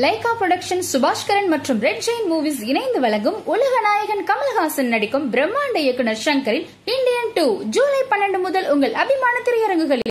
Lyca production Subaskaran மற்றும் red Jain movies இணைந்து வழங்கும் உலக நாயகன் கமல்ஹாசன் நடிக்கும் பிரம்மாண்ட இயக்குனர் ஷங்கரின் இந்தியன் 2 ஜூலை 12 முதல் உங்கள் அபிமான திரையரங்குகளில்.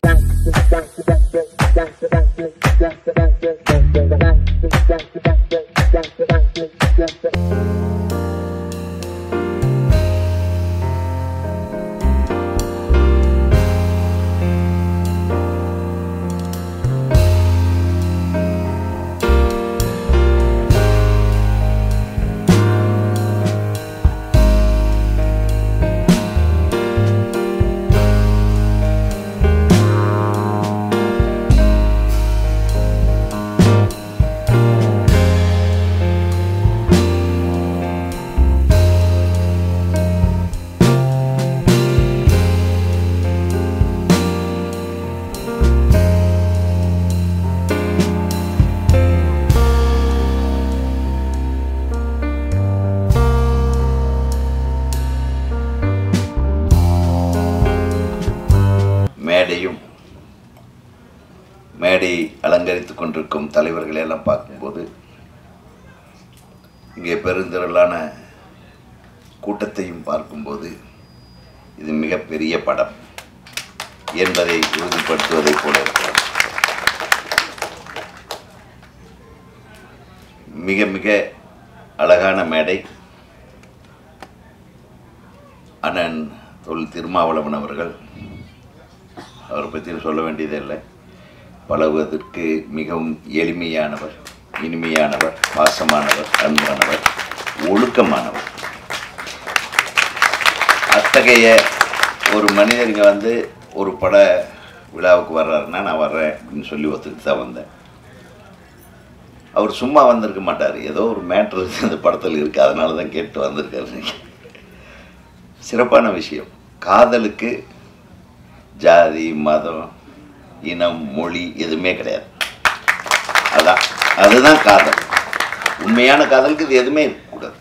மேடை அலங்கரித்துக் கொண்டிருக்கும் தலைவர்களை எல்லாம் பார்க்கும்போது இங்கே பெருந்திரளான கூட்டத்தையும் பார்க்கும்போது இது மிகப்பெரிய படம் என்பதை உறுதிப்படுத்துவதைப் போல இருக்கிறது. மிக மிக அழகான மேடை. அண்ணன் தொல் திருமாவளவன் அவர்கள், அவரை பற்றி சொல்ல வேண்டியதே இல்லை. பழகுவதற்கு மிகவும் எளிமையானவர், இனிமையானவர், பாசமானவர், அன்பானவர், ஒழுக்கமானவர். அத்தகைய ஒரு மனிதர் இங்கே ஒரு பட விழாவுக்கு வர்றாருன்னா நான் வர்றேன் அப்படின்னு சொல்லி ஒத்துக்கிட்டு தான் வந்தேன். அவர் சும்மா வந்திருக்க மாட்டார், ஏதோ ஒரு மேட்ரு அந்த படத்தில் இருக்குது, அதனால தான் கேட்டு வந்திருக்காரு. சிறப்பான விஷயம். காதலுக்கு ஜாதி, மதம், இனம், மொழி எதுவுமே கிடையாது. அதுதான் காதல். உண்மையான காதலுக்கு இது எதுவுமே இருக்கக்கூடாது.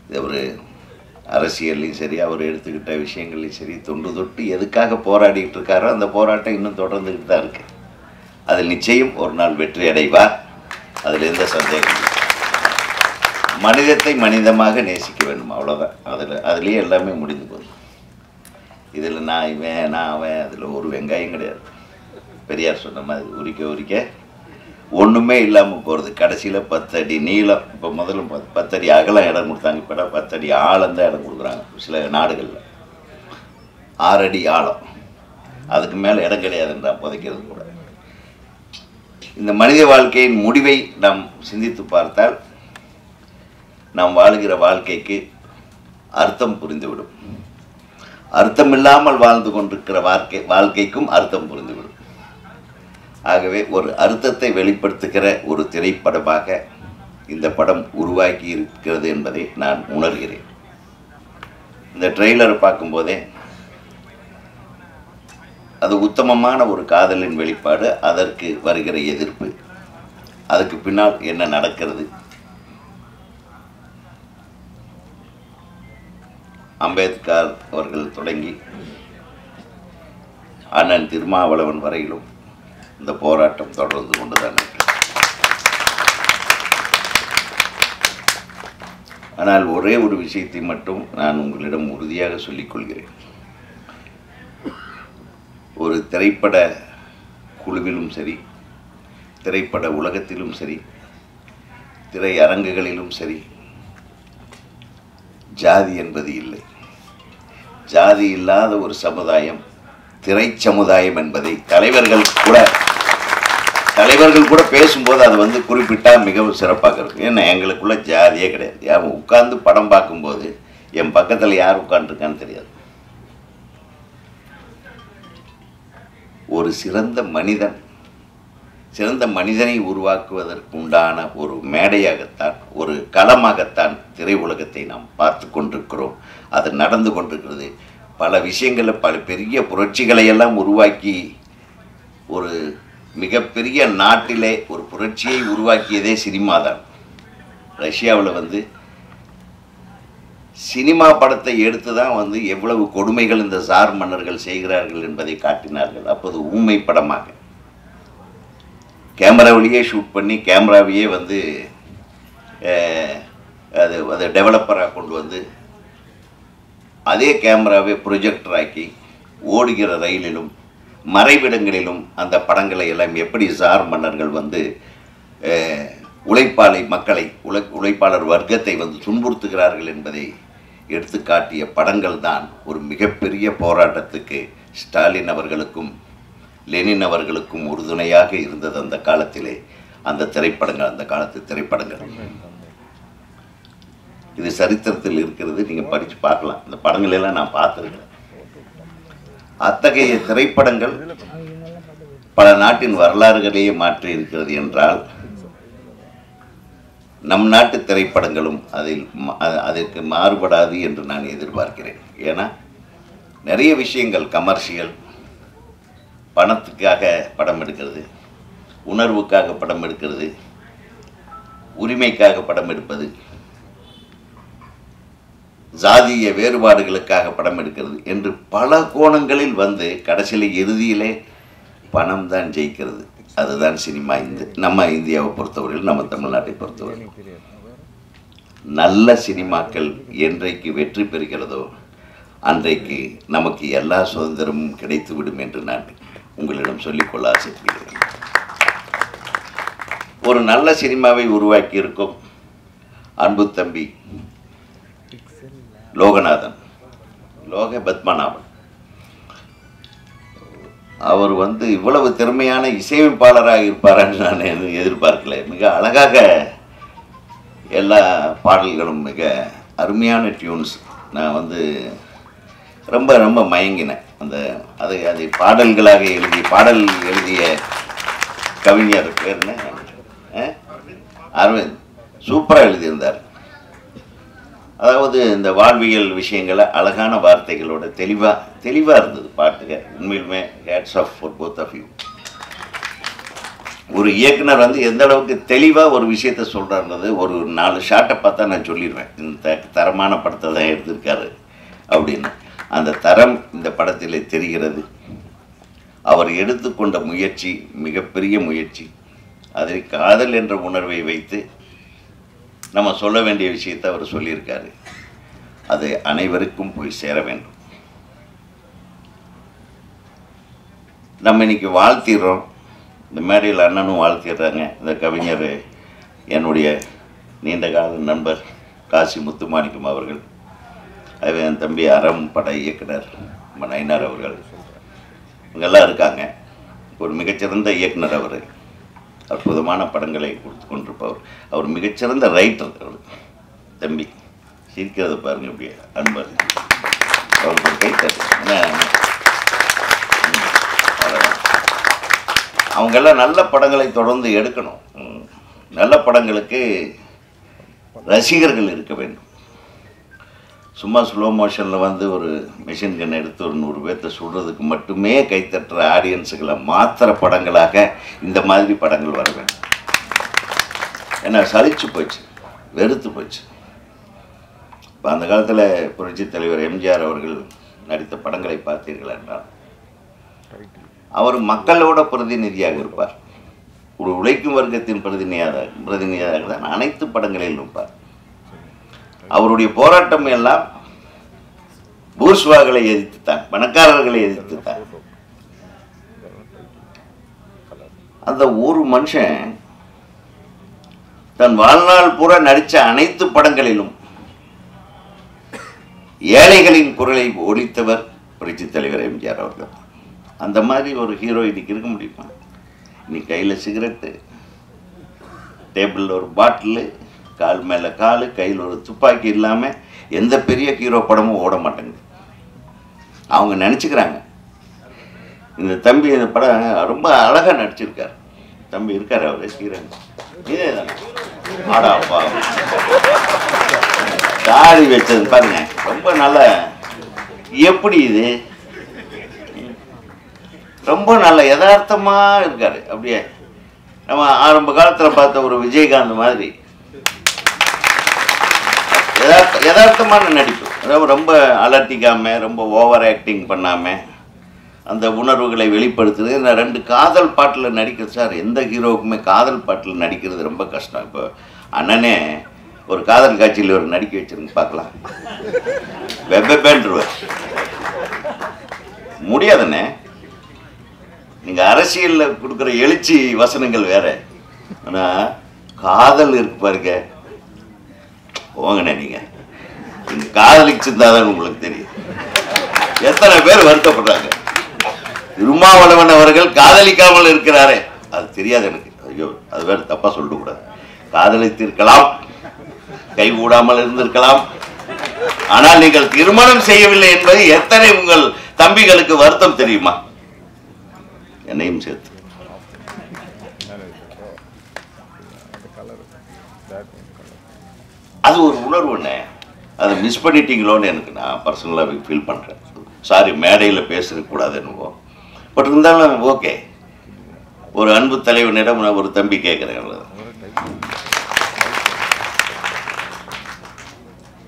இது ஒரு அரசியல்லையும் சரி, அவர் எடுத்துக்கிட்ட விஷயங்கள்லையும் சரி, தொண்டு தொட்டு எதுக்காக போராடிக்கிட்டு இருக்காரோ அந்த போராட்டம் இன்னும் தொடர்ந்துக்கிட்டு தான் இருக்கு. அதில் நிச்சயம் ஒரு நாள் வெற்றி அடைவார், அதில் எந்த சந்தேகம் இல்லை. மனிதத்தை மனிதமாக நேசிக்க வேண்டும், அவ்வளோதான். அதுலேயே எல்லாமே முடிந்து போகுது. இதில் நான் இவன் நான் அவன், அதில் ஒரு வெங்காயம் கிடையாது. பெரியார் சொன்ன மாதிரி உரிக்க உரிக்க ஒன்றுமே இல்லாமல் போகிறது. கடைசியில் 10 அடி நீளம், இப்போ முதல்ல 10 அடி அகலம் இடம் கொடுத்தாங்க, இப்போ 10 அடி ஆழம் தான் இடம் கொடுக்குறாங்க சில நாடுகளில். 6 அடி ஆழம், அதுக்கு மேலே இடம் கிடையாதுன்றா புதைக்கிறது கூட. இந்த மனித வாழ்க்கையின் முடிவை நாம் சிந்தித்து பார்த்தால் நாம் வாழுகிற வாழ்க்கைக்கு அர்த்தம் புரிந்துவிடும். அர்த்தம் இல்லாமல் வாழ்ந்து கொண்டிருக்கிற வாழ்க்கைக்கும் அர்த்தம் புரிந்துவிடும். ஆகவே ஒரு அர்த்தத்தை வெளிப்படுத்துகிற ஒரு திரைப்படமாக இந்த படம் உருவாக்கி இருக்கிறது என்பதை நான் உணர்கிறேன். இந்த ட்ரெய்லரை பார்க்கும்போதே அது உத்தமமான ஒரு காதலின் வெளிப்பாடு, அதற்கு வருகிற எதிர்ப்பு, அதுக்கு பின்னால் என்ன நடக்கிறது, அம்பேத்கர் அவர்கள் தொடங்கி அண்ணன் திருமாவளவன் வரையிலும் இந்த போராட்டம் தொடர்ந்து கொண்டுதான் இருக்கிறது. ஆனால் ஒரே ஒரு விஷயத்தை மட்டும் நான் உங்களிடம் உறுதியாக சொல்லிக் கொள்கிறேன். ஒரு திரைப்பட குழுவிலும் சரி, திரைப்பட உலகத்திலும் சரி, திரையரங்குகளிலும் சரி, ஜாதி என்பது இல்லை. ஜாதி இல்லாத ஒரு சமுதாயம் திரை சமுதாயம் என்பதை தலைவர்கள் கூட பேசும்போது அது குறிப்பிட்டால் மிகவும் சிறப்பாக இருக்கும். ஏன்னா எங்களுக்குள்ள ஜாதியே கிடையாது. யார் உட்கார்ந்து படம் பார்க்கும்போது என் பக்கத்தில் யார் உட்காந்துருக்கான்னு தெரியாது. ஒரு சிறந்த மனிதனை உருவாக்குவதற்கு உண்டான ஒரு மேடையாகத்தான், ஒரு களமாகத்தான் திரை உலகத்தை நாம் பார்த்து கொண்டிருக்கிறோம். அது நடந்து கொண்டிருக்கிறது. பல விஷயங்களில் பல பெரிய புரட்சிகளை எல்லாம் உருவாக்கி ஒரு மிகப்பெரிய நாட்டிலே ஒரு புரட்சியை உருவாக்கியதே சினிமா தான். ரஷ்யாவில் சினிமா படத்தை எடுத்து தான் எவ்வளவு கொடுமைகள் இந்த சார் மன்னர்கள் செய்கிறார்கள் என்பதை காட்டினார்கள். அப்போது ஊமை படமாக. கேமராவிலேயே ஷூட் பண்ணி கேமராவையே வந்து அது டெவலப்பராக கொண்டு வந்து அதே கேமராவை ப்ரொஜெக்டர் ஆக்கி ஓடுகிற ரயிலிலும் மறைவிடங்களிலும் அந்த படங்களை எல்லாம் எப்படி சார் மன்னர்கள் வந்து உழைப்பாளர் வர்க்கத்தை வந்து துன்புறுத்துகிறார்கள் என்பதை எடுத்து காட்டிய படங்கள் தான் ஒரு மிகப்பெரிய போராட்டத்துக்கு ஸ்டாலின் அவர்களுக்கும் லெனின் அவர்களுக்கும் உறுதுணையாக இருந்தது. அந்த காலத்திலே அந்த திரைப்படங்கள், அந்த காலத்து திரைப்படங்கள். இது சரித்திரத்தில் இருக்கிறது, நீங்கள் படித்து பார்க்கலாம். இந்த படங்களெல்லாம் நான் பார்த்துருக்கேன். அத்தகைய திரைப்படங்கள் பல நாட்டின் வரலாறுகளையே மாற்றி இருக்கிறது என்றால் நம் நாட்டு திரைப்படங்களும் அதற்கு மாறுபடாது என்று நான் எதிர்பார்க்கிறேன். ஏன்னா நிறைய விஷயங்கள் கமர்ஷியல், பணத்துக்காக படம் எடுக்கிறது, உணர்வுக்காக படம் எடுக்கிறது, உரிமைக்காக படம் எடுப்பது, ஜாதிய வேறுபாடுகளுக்காக படம் எடுக்கிறது என்று பல கோணங்களில் வந்து கடைசியில் இறுதியிலே பணம் தான் ஜெயிக்கிறது. அதுதான் சினிமா. நம்ம இந்தியாவை பொறுத்தவரையில், நம்ம தமிழ்நாட்டை பொறுத்தவரை நல்ல சினிமாக்கள் என்றைக்கு வெற்றி பெறுகிறதோ அன்றைக்கு நமக்கு எல்லா சுதந்திரமும் கிடைத்துவிடும் என்று நான் உங்களிடம் சொல்லிக்கொள்ள ஆசைப்படுகிறேன். ஒரு நல்ல சினிமாவை உருவாக்கி இருக்கும் அன்பு தம்பி லோகநாதன், பத்மநாபன், அவர் வந்து இவ்வளவு திறமையான இசையமைப்பாளராக இருப்பார்னு நான் எதிர்பார்க்கல. மிக அழகாக எல்லா பாடல்களும், மிக அருமையான டியூன்ஸ். நான் வந்து ரொம்ப ரொம்ப மயங்கினேன். அதை பாடல்களாக பாடல் எழுதிய கவிஞர் பேர் என்ன, அரவிந்த், சூப்பராக எழுதியிருந்தார். அதாவது இந்த வாழ்வியல் விஷயங்களை அழகான வார்த்தைகளோட தெளிவாக இருந்தது பாட்டுங்க. உண்மையிலுமே hats off for both of you. ஒரு இயக்குனர் வந்து எந்த அளவுக்கு தெளிவாக ஒரு விஷயத்த சொல்கிறாருன்றது ஒரு 4 ஷாட்டை பார்த்தா நான் சொல்லிடுவேன், இந்த தரமான படத்தை தான் எடுத்திருக்காரு அப்படின்னு. அந்த தரம் இந்த படத்தில் தெரிகிறது. அவர் எடுத்துக்கொண்ட முயற்சி மிகப்பெரிய முயற்சி. அதில் காதல் என்ற உணர்வை வைத்து நம்ம சொல்ல வேண்டிய விஷயத்தை அவர் சொல்லியிருக்காரு. அது அனைவருக்கும் போய் சேர வேண்டும். நம்ம இன்னைக்கு வாழ்த்திடுறோம், இந்த மேடையில் அண்ணனும் வாழ்த்திடுறாங்க. இந்த கவிஞர் என்னுடைய நீண்ட கால நண்பர் காசி முத்துமாணிக்கம் அவர்கள், அது என் தம்பி அறம் பட இயக்குனர் நயினார் அவர்கள், இவங்கெல்லாம் இருக்காங்க. ஒரு மிகச்சிறந்த இயக்குனர் அவர், அற்புதமான படங்களை கொடுத்து கொண்டிருப்பவர். அவர் மிகச்சிறந்த ரைட்டர். அவர் தம்பி சிரிக்கிறத பாருங்க, அப்படியே அன்பர். அவருக்கு ஒரு கைத்தட்டு. அவங்கெல்லாம் நல்ல படங்களை தொடர்ந்து எடுக்கணும். நல்ல படங்களுக்கு ரசிகர்கள் இருக்க வேண்டும். சும்மா ஸ்லோ மோஷனில் வந்து ஒரு மிஷின் கன் எடுத்து ஒரு 100 பேர்த்த சுடுறதுக்கு மட்டுமே கைத்தட்டுற ஆடியன்ஸுகளை மாத்திர படங்களாக இந்த மாதிரி படங்கள் வர வேண்டும். ஏன்னா சலிச்சு போச்சு, வெறுத்து போச்சு. இப்போ அந்த காலத்தில் புரட்சி தலைவர் எம்ஜிஆர் அவர்கள் நடித்த படங்களை பார்த்தீர்கள் என்றால் அவர் மக்களோட பிரதிநிதியாக இருப்பார். ஒரு உழைக்கும் வர்க்கத்தின் பிரதிநிதியாக தான் அனைத்து படங்களிலும் இருப்பார். அவருடைய போராட்டம் எல்லாம் பூர்ஷ்வாக்களை எதிர்த்துத்தான், பணக்காரர்களை எதிர்த்துத்தான். அந்த ஒரு மனுஷன் தன் வாழ்நாள் பூரா நடித்த அனைத்து படங்களிலும் ஏழைகளின் குரலை ஒலித்தவர் புரட்சி தலைவர் எம்ஜிஆர் அவர்கள். அந்த மாதிரி ஒரு ஹீரோ இன்னைக்கு இருக்க முடியுமா? இன்னைக்கு கையில் சிகரெட்டு, டேபிளில் ஒரு பாட்டிலு, கால் மேலே கால், கையில் ஒரு துப்பாக்கி இல்லாமல் எந்த பெரிய ஹீரோ படமும் ஓட மாட்டேங்குது. அவங்க நினச்சிக்கிறாங்க. இந்த தம்பி இந்த படம் ரொம்ப அழகாக நடிச்சிருக்கார். தம்பி இருக்கார், அவர் ஹீரோ. இதே தானே ஆடாப்பா தாடி வச்சது பாருங்க, ரொம்ப நல்ல. எப்படி இது ரொம்ப நல்ல யதார்த்தமாக இருக்காரு. அப்படியே நம்ம ஆரம்ப காலத்தில் பார்த்த ஒரு விஜயகாந்த் மாதிரி யதார்த்தமான நடிப்பு. அதாவது ரொம்ப அலட்டிக்காமல், ரொம்ப ஓவர் ஆக்டிங் பண்ணாமல், அந்த உணர்வுகளை வெளிப்படுத்துறது. நான் 2 காதல் பாட்டில் நடிக்கிறது சார், எந்த ஹீரோவுக்குமே காதல் பாட்டில் நடிக்கிறது ரொம்ப கஷ்டம். இப்போ அண்ணனே ஒரு காதல் காட்சியில் ஒரு நடிக்க வச்சிருங்க பார்க்கலாம், வெப்பேன்றுவார். முடியாதுண்ணே. நீங்கள் அரசியலில் கொடுக்குற எழுச்சி வசனங்கள் வேற, ஆனால் காதல் இருக்கு பாருங்க, போங்கண்ணே. நீங்கள் காதலிச்சிருந்தாதான் உங்களுக்கு தெரியும். எத்தனை பேர் வருத்தப்படுறாங்க. திருமாவளவன் அவர்கள் காதலிக்காமல் இருக்கிறாரே, அது தெரியாது எனக்கு. ஐயோ, அது வேற தப்பா சொல்லக்கூடாது. காதலித்திருக்கலாம், கைகூடாமல் இருந்திருக்கலாம், ஆனால் நீங்கள் திருமணம் செய்யவில்லை என்பது எத்தனை உங்கள் தம்பிகளுக்கு வருத்தம் தெரியுமா? என்னையும் சேர்த்து. அது ஒரு உணர்வுண்ணே. அதை மிஸ் பண்ணிட்டீங்களோன்னு எனக்கு நான் பர்சனலாக ஃபீல் பண்ணுறேன். சாரி, மேடையில் பேசக்கூடாது என்னவோ, பட் இருந்தாலும் ஓகே. ஒரு அன்பு தலைவனிடம் நான் ஒரு தம்பி கேட்குறேன்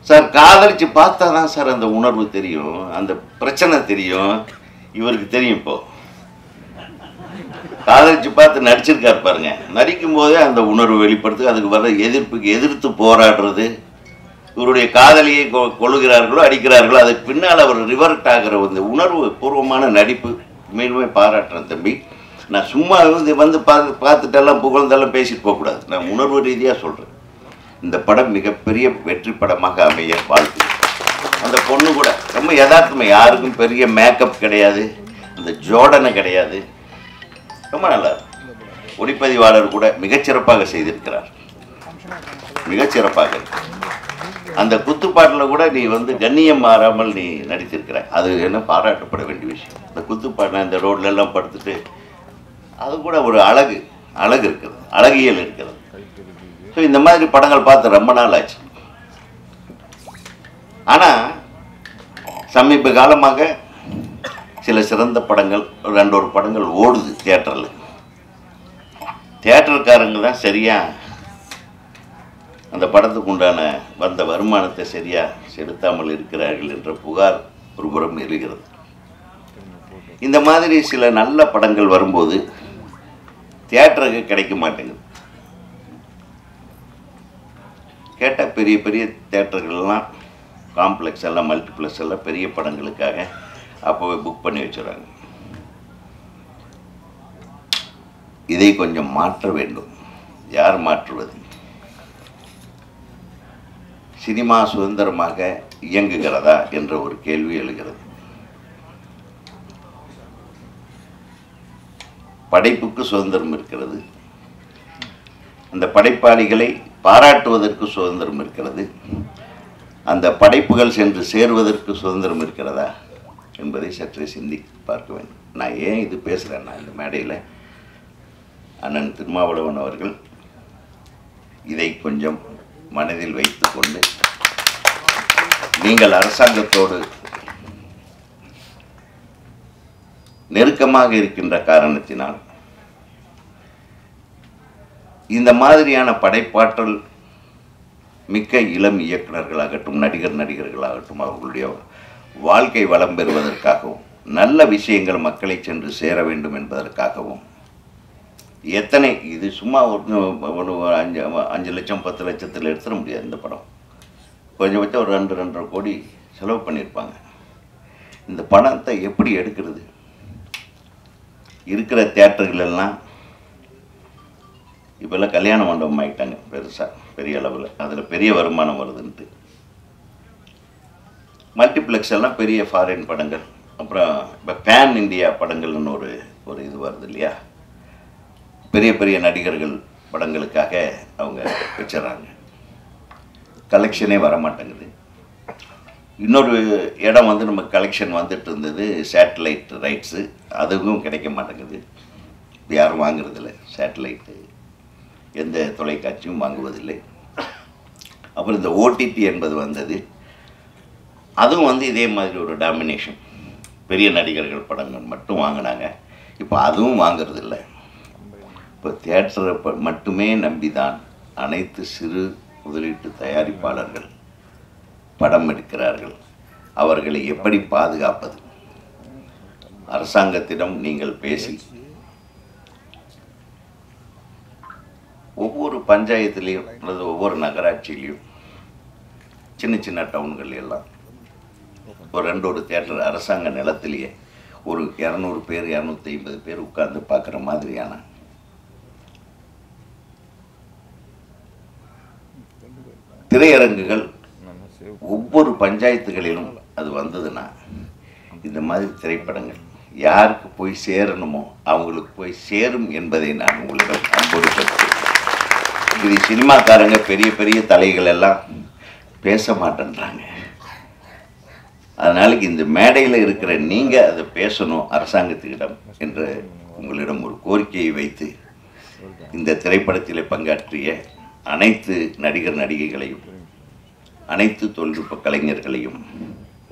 சார், காதலிச்சு பார்த்தா தான் சார் அந்த உணர்வு தெரியும், அந்த பிரச்சனை தெரியும். இவருக்கு தெரியும். இப்போ காதலிச்சு பார்த்து நடிச்சிருக்காரு பாருங்க, நடிக்கும் போதே அந்த உணர்வு வெளிப்படுத்து, அதுக்கு வர எதிர்ப்புக்கு எதிர்த்து போராடுறது. இவருடைய காதலியை கொள்ளுகிறார்களோ அடிக்கிறார்களோ, அதுக்கு பின்னால் அவர் ரிவர்ட் ஆகிற இந்த உணர்வு பூர்வமான நடிப்பு உண்மையிலுமே பாராட்டுறேன் தம்பி. நான் சும்மா வந்து பார்த்துட்டெல்லாம் புகழ்ந்தெல்லாம் பேசிட்டு போகக்கூடாது. நான் உணர்வு ரீதியாக சொல்கிறேன். இந்த படம் மிகப்பெரிய வெற்றி படமாக அமைய வாழ்த்து. அந்த பொண்ணு கூட ரொம்ப யதார்த்தமாக, யாருக்கும் பெரிய மேக்கப் கிடையாது, அந்த ஜோடனை கிடையாது, ரொம்ப நல்லா இருக்கு. ஒளிப்பதிவாளர் கூட மிகச்சிறப்பாக செய்திருக்கிறார், மிகச்சிறப்பாக. அந்த குத்துப்பாட்டில் கூட நீ வந்து கண்ணியம் மாறாமல் நீ நடித்திருக்கிற, அது என்ன பாராட்டப்பட வேண்டிய விஷயம். இந்த குத்துப்பாட்டில் இந்த ரோட்லெல்லாம் படுத்துட்டு, அது கூட ஒரு அழகு இருக்குது, அழகியல் இருக்கிறது. ஸோ இந்த மாதிரி படங்கள் பார்த்து ரொம்ப நாள் ஆச்சு. ஆனால் சமீப காலமாக சில சிறந்த படங்கள், 2 படங்கள் ஓடுது தியேட்டரில். தியேட்டருக்காரங்க தான் சரியாக அந்த படத்துக்கு உண்டான வந்த வருமானத்தை சரியாக செலுத்தாமல் இருக்கிறார்கள் என்ற புகார் ஒருபுறம் எழுகிறது. இந்த மாதிரி சில நல்ல படங்கள் வரும்போது தியேட்டருக்கு கிடைக்க மாட்டேங்குது. கேட்டால் பெரிய பெரிய தியேட்டர்கள்லாம், காம்ப்ளெக்ஸ் எல்லாம், மல்டிப்ளெக்ஸ் எல்லாம் பெரிய படங்களுக்காக அப்போவே புக் பண்ணி வச்சுறாங்க. இதை கொஞ்சம் மாற்ற வேண்டும். யார் மாற்றுவது? சினிமா சுதந்திரமாக இயங்குகிறதா என்ற ஒரு கேள்வி எழுகிறது. படைப்புக்கு சுதந்திரம் இருக்கிறது, அந்த படைப்பாளிகளை பாராட்டுவதற்கு சுதந்திரம் இருக்கிறது, அந்த படைப்புகள் சென்று சேருவதற்கு சுதந்திரம் இருக்கிறதா என்பதை சற்றே சிந்தி பார்க்க வேண்டும். நான் ஏன் இது பேசுகிறேன்னா, இந்த மேடையில் அண்ணன் திருமாவளவன் அவர்கள் இதை கொஞ்சம் மனதில் வைத்துக்கொண்டு, நீங்கள் அரசாங்கத்தோடு நெருக்கமாக இருக்கின்ற காரணத்தினால் இந்த மாதிரியான படைப்பாற்றல் மிக்க இளம் இயக்குநர்களாகட்டும், நடிகர்களாகட்டும், அவர்களுடைய வாழ்க்கை வளம் பெறுவதற்காகவும், நல்ல விஷயங்கள் மக்களை சென்று சேர வேண்டும் என்பதற்காகவும், எத்தனை இது சும்மா ஒரு 5 லட்சம் 10 லட்சத்தில் எடுத்துட முடியாது. இந்த படம் கொஞ்சபட்சம் ஒரு 2-2.5 கோடி செலவு பண்ணியிருப்பாங்க. இந்த பணத்தை எப்படி எடுக்கிறது? இருக்கிற தியேட்டர்களெல்லாம் இப்போல்லாம் கல்யாண மண்டபம் ஆகிட்டாங்க பெருசாக, பெரிய அளவில். அதில் பெரிய வருமானம் வருதுன்ட்டு மல்டிப்ளெக்ஸ் எல்லாம் பெரிய ஃபாரின் படங்கள், அப்புறம் இப்போ பேன் இந்தியா படங்கள்னு ஒரு இது வருது இல்லையா, பெரிய பெரிய நடிகர்கள் படங்களுக்காக அவங்க வச்சிடறாங்க. கலெக்ஷனே வர மாட்டேங்குது. இன்னொரு இடம் வந்து நமக்கு கலெக்ஷன் வந்துட்டு இருந்தது, சேட்டலைட் ரைட்ஸு, அதுவும் கிடைக்க மாட்டேங்குது. யாரும் வாங்குறதில்லை சேட்டலைட்டு, எந்த தொலைக்காட்சியும் வாங்குவதில்லை. அப்புறம் இந்த ஓடிடி என்பது வந்தது, அதுவும் வந்து இதே மாதிரி ஒரு டாமினேஷன், பெரிய நடிகர்கள் படங்கள் மட்டும் வாங்கினாங்க. இப்போ அதுவும் வாங்கிறதில்லை. இப்போ தியேட்டரை மட்டுமே நம்பிதான் அனைத்து சிறு முதலீட்டு தயாரிப்பாளர்கள் படம் எடுக்கிறார்கள். அவர்களை எப்படி பாதுகாப்பது? அரசாங்கத்திடம் நீங்கள் பேசி ஒவ்வொரு பஞ்சாயத்துலேயும் அல்லது ஒவ்வொரு நகராட்சியிலையும் சின்ன சின்ன டவுன்கள் எல்லாம் ஒரு 2 தியேட்டர் அரசாங்க நிலத்திலேயே ஒரு 200 பேர் 250 பேர் உட்கார்ந்து பார்க்குற மாதிரியான திரையரங்குகள் ஒவ்வொரு பஞ்சாயத்துகளிலும் அது வந்ததுன்னா இந்த மாதிரி திரைப்படங்கள் யாருக்கு போய் சேரணுமோ அவங்களுக்கு போய் சேரும் என்பதை நான் உங்களிடம் அன்போடு கேட்கிறேன். இது சினிமாக்காரங்க பெரிய பெரிய தலைகள் எல்லாம் பேச மாட்டேன்றாங்க. அதனால இந்த மேடையில் இருக்கிற நீங்கள் அதை பேசணும் அரசாங்கத்திடம் என்று உங்களிடம் ஒரு கோரிக்கையை வைத்து இந்த திரைப்படத்தில் பங்காற்றிய அனைத்து நடிகர் நடிகைகளையும் அனைத்து தொழில்நுட்ப கலைஞர்களையும்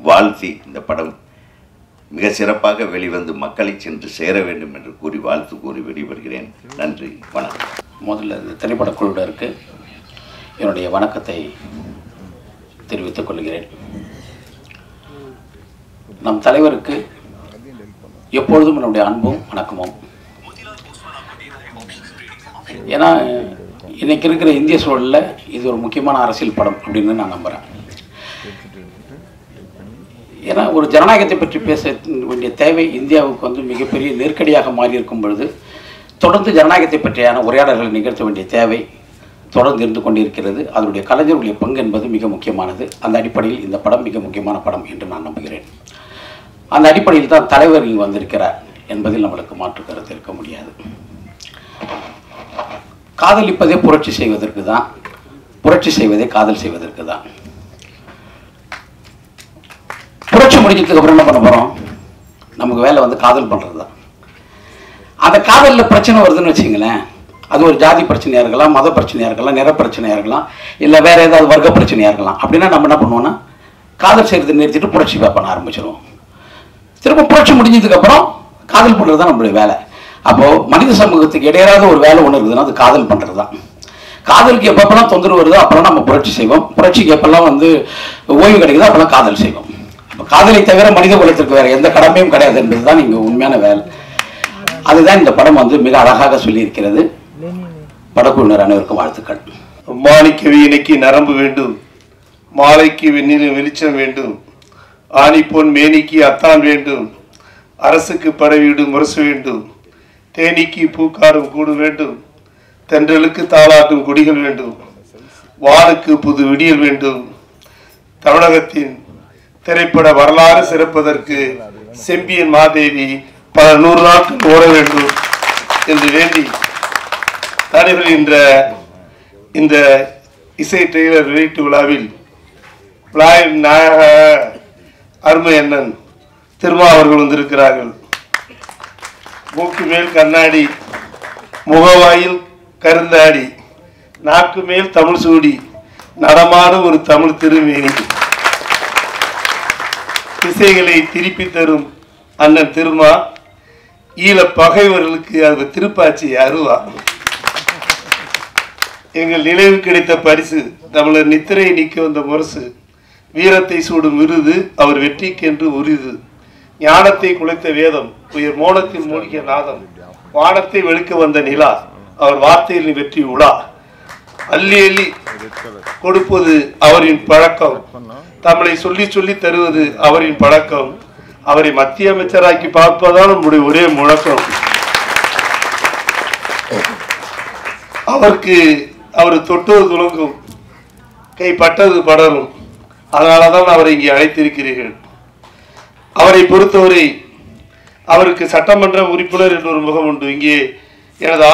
வாழ்த்தி இந்த படம் மிக சிறப்பாக வெளிவந்து மக்களை சென்று சேர வேண்டும் என்று கூறி வாழ்த்து கூறி விடைபெறுகிறேன். நன்றி, வணக்கம். முதல்ல இந்த திரைப்பட குழுவினருக்கு என்னுடைய வணக்கத்தை தெரிவித்துக் கொள்கிறேன். நம் தலைவருக்கு எப்பொழுதும் என்னுடைய அன்பும் வணக்கமும். ஏன்னா இன்னைக்கு இருக்கிற இந்திய சூழலில் இது ஒரு முக்கியமான அரசியல் படம் அப்படின்னு நான் நம்புகிறேன். ஏன்னா ஒரு ஜனநாயகத்தை பற்றி பேச வேண்டிய தேவை இந்தியாவுக்கு வந்து மிகப்பெரிய நெருக்கடியாக மாறி இருக்கும் பொழுது தொடர்ந்து ஜனநாயகத்தை பற்றியான உரையாடல்களை நிகழ்த்த வேண்டிய தேவை தொடர்ந்து இருந்து கொண்டிருக்கிறது. அதனுடைய கலைஞர்களுடைய பங்கு என்பது மிக முக்கியமானது. அந்த அடிப்படையில் இந்த படம் மிக முக்கியமான படம் என்று நான் நம்புகிறேன். அந்த அடிப்படையில் தான் தலைவர் இங்கு வந்திருக்கிறார் என்பதில் நம்மளுக்கு மாற்று கருத்து இருக்க முடியாது. காதலிப்பதே புரட்சி செய்வதற்கு தான், புரட்சி செய்வதே காதல் செய்வதற்கு தான். புரட்சி முடிஞ்சதுக்கு அப்புறம் என்ன பண்ண போறோம்? நமக்கு வேலை வந்து காதல் பண்றது தான். அந்த காதலில் பிரச்சனை வருதுன்னு வச்சுங்களேன், அது ஒரு ஜாதி பிரச்சனையாக இருக்கலாம், மத பிரச்சனையாக இருக்கலாம், நிற பிரச்சனையாக இருக்கலாம், இல்லை வேற ஏதாவது வர்க்க பிரச்சனையாக இருக்கலாம். அப்படின்னா நம்ம என்ன பண்ணுவோம்னா காதல் செய்யறதை நிறுத்திட்டு புரட்சி பண்ண ஆரம்பிச்சிடுவோம். திரும்ப புரட்சி முடிஞ்சதுக்கு அப்புறம் காதல் பண்ணுறது தான் நம்மளுடைய வேலை. அப்போ மனித சமூகத்துக்கு இடையராத ஒரு வேலை ஒன்று இருக்குதுன்னா அது காதல் பண்ணுறது தான். காதலுக்கு எப்பப்பெல்லாம் தொந்தரவு வருதோ அப்பெல்லாம் நம்ம புரட்சி செய்வோம். புரட்சிக்கு எப்பெல்லாம் வந்து ஓய்வு கிடைக்குதோ அப்பெல்லாம் காதல் செய்வோம். இப்போ காதலை தவிர மனித குலத்திற்கு வேற எந்த கடமையும் கிடையாது என்பதுதான் இங்கே உண்மையான வேலை. அதுதான் இந்த படம் வந்து மிக அழகாக சொல்லியிருக்கிறது. படக்குழுவினர் அனைவருக்கும் வாழ்த்துக்கள். மாணிக்க வீணைக்கு நரம்பு வேண்டும், மாலைக்கு வெண்ணிலும் வெளிச்சம் வேண்டும், ஆணி பொன் மேனிக்கு அத்தான் வேண்டும், அரசுக்கு படவீடு முரசு வேண்டும், தேனிக்கு பூக்காடும் கூடு வேண்டும், தென்றலுக்கு தாளாட்டும் குடிகள் வேண்டும், வானுக்கு புது விடியல் வேண்டும், தமிழகத்தின் திரைப்பட வரலாறு சிறப்பதற்கு செம்பியன் மாதேவி பல 100 நாட்கள் ஓட வேண்டும் என்று வேண்டி நடைபெறுகின்ற இந்த இசை ட்ரெய்லர் வெளியீட்டு விழாவில் நாயக அருமை அண்ணன் திருமா அவர்கள் வந்திருக்கிறார்கள். மூக்கு மேல் கண்ணாடி, முகவாயில் கருந்தாடி, நாக்கு மேல் தமிழ் சூடி, நடமாடும் ஒரு தமிழ் திருமேனி, திசைகளை திருப்பி தரும் அண்ணன் திருமா, ஈழ பகைவர்களுக்கு அது திருப்பாச்சி அருவா. எங்கள் நினைவு கிடைத்த பரிசு தமிழர் நித்திரை நீக்க வந்த முரசு, வீரத்தை சூடும் விருது அவர் வெற்றிக்கென்று உரிது, ஞானத்தை குலைத்த வேதம் உயர் மோனத்தில் மூழ்கிய நாதம், வானத்தை வெளுக்க வந்த நிலா அவர் வார்த்தையில் வெற்றி உலா, அள்ளி அள்ளி கொடுப்பது அவரின் பழக்கம், தமிழை சொல்லி சொல்லி தருவது அவரின் பழக்கம், அவரை மத்திய அமைச்சராக்கி பார்ப்பதால் நம்முடைய ஒரே முழக்கம். அவருக்கு அவர் தொட்டது துலங்கும், கைப்பட்டது படரும், அதனாலதான் அவரை இங்கே அழைத்திருக்கிறீர்கள். அவரை பொறுத்தவரை அவருக்கு சட்டமன்ற உறுப்பினர் என்ற ஒரு முகம் உண்டு. இங்கே எனது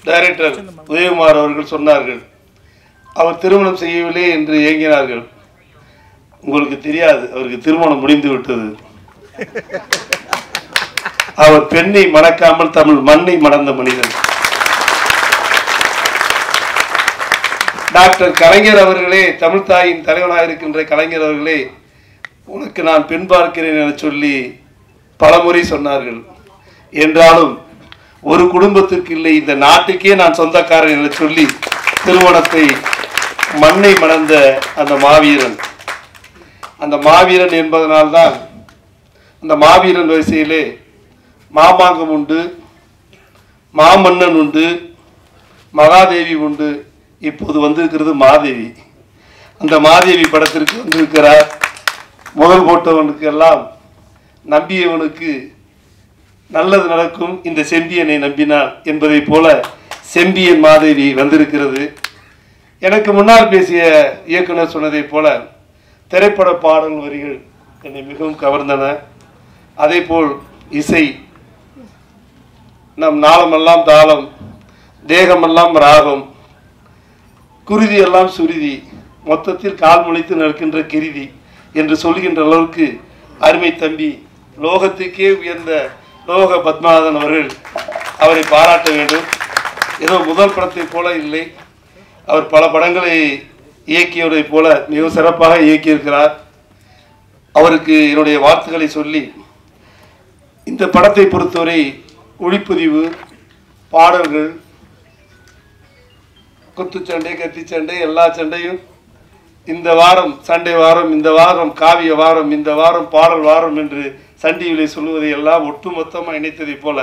டைரக்டர் உதயகுமார் அவர்கள் சொன்னார்கள், அவர் திருமணம் செய்யவில்லை என்று ஏங்கினார்கள். உங்களுக்கு தெரியாது, அவருக்கு திருமணம் முடிந்து விட்டது. அவர் பெண்ணை மணக்காமல் தமிழ் மண்ணை மணந்த மனிதன். டாக்டர் கலைஞர் அவர்களே, தமிழ் தாயின் தலைவனாக இருக்கின்ற கலைஞர் அவர்களே, உனக்கு நான் பெண் பார்க்கிறேன் என சொல்லி பலமுறை சொன்னார்கள். என்றாலும் ஒரு குடும்பத்திற்கு இல்லை, இந்த நாட்டுக்கே நான் சொந்தக்காரன் என சொல்லி திருமணத்தை மண்ணை மணந்த அந்த மாவீரன், அந்த மாவீரன் என்பதனால்தான் அந்த மாவீரன் வரிசையிலே மாமாங்கம் உண்டு, மாமன்னன் உண்டு, மகாதேவி உண்டு. இப்போது வந்திருக்கிறது மாதேவி. அந்த மாதேவி படத்திற்கு வந்திருக்கிறார். முதல் போட்டவனுக்கு எல்லாம் நம்பியவனுக்கு நல்லது நடக்கும், இந்த செம்பியனை நம்பினான் என்பதை போல செம்பியன் மாதேவி வந்திருக்கிறது. எனக்கு முன்னால் பேசிய இயக்குனர் சொன்னதை போல திரைப்பட பாடல் வரிகள் என்னை மிகவும் கவர்ந்தன. அதே போல் இசை, நம் நாளமெல்லாம் தாளம், தேகமெல்லாம் ராகம், குருதி எல்லாம் சுருதி, மொத்தத்தில் கால் முளைத்து நடக்கின்ற கிருதி என்று சொல்கின்ற அளவுக்கு அருமை தம்பி, லோகத்துக்கே உயர்ந்த லோக பத்மநாதன் அவர்கள் அவரை பாராட்ட வேண்டும். ஏதோ முதல் படத்தை போல இல்லை, அவர் பல படங்களை இயக்கியவரை போல மிகவும் சிறப்பாக இயக்கியிருக்கிறார். அவருக்கு என்னுடைய வாழ்த்துக்களை சொல்லி, இந்த படத்தை பொறுத்தவரை ஒளிப்பதிவு, பாடல்கள், குத்துச்சண்டை, கத்திச்சண்டை, எல்லா சண்டையும், இந்த வாரம் சண்டை வாரம், இந்த வாரம் காவிய வாரம், இந்த வாரம் பாடல் வாரம் என்று சண்டிகளை சொல்லுவதை எல்லாம் ஒட்டுமொத்தமாக இணைத்ததை போல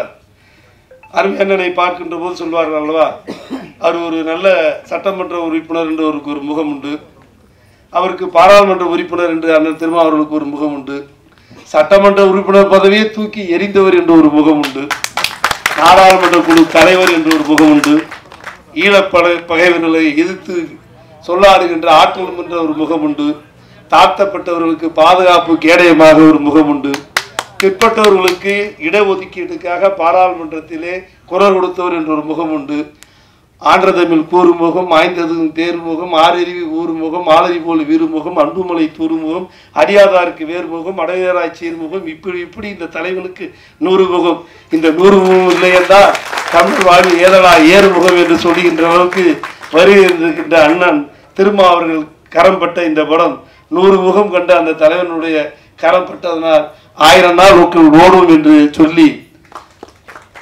அருமை அண்ணனை பார்க்கின்ற போது சொல்வார்கள் அல்லவா, அவர் ஒரு நல்ல சட்டமன்ற உறுப்பினர் என்று அவருக்கு ஒரு முகம் உண்டு, அவருக்கு பாராளுமன்ற உறுப்பினர் என்று அண்ணன் திருமாவர்களுக்கு ஒரு முகம் உண்டு, சட்டமன்ற உறுப்பினர் பதவியை தூக்கி எரிந்தவர் என்று ஒரு முகம் உண்டு, நாடாளுமன்ற குழு தலைவர் என்று ஒரு முகம் உண்டு, பகைவர்களை எதிர்த்து சொல்லாடுகின்ற ஆற்றலும் என்ற ஒரு முகம் உண்டு, தாழ்த்தப்பட்டவர்களுக்கு பாதுகாப்பு கேடயமாக ஒரு முகம் உண்டு, பிற்பட்டவர்களுக்கு இடஒதுக்கீட்டுக்காக பாராளுமன்றத்திலே குரல் கொடுத்தவர் என்ற ஒரு முகம் உண்டு, ஆன்றதமிழ் கூறுமுகம், ஆய்ந்ததும் தேர்முகம், ஆறறிவி ஊர்முகம், ஆளறிவோல் வீறுமுகம், அன்புமலை தூறுமுகம், அடியாதாருக்கு வேறுமுகம், அடையராய் சீர்முகம், இப்படி இந்த தலைவனுக்கு 100 முகம். இந்த 100 முகம் இல்லையென்றால் தமிழ் வாழ்வு ஏதலா ஏறுமுகம் என்று சொல்லுகின்ற அளவுக்கு வருகின்ற அண்ணன் திருமா அவர்கள் கரம்பட்ட இந்த படம் 100 முகம் கண்ட அந்த தலைவனுடைய கரம் பட்டதனால் 1000 நாள் ஓடும் என்று சொல்லி,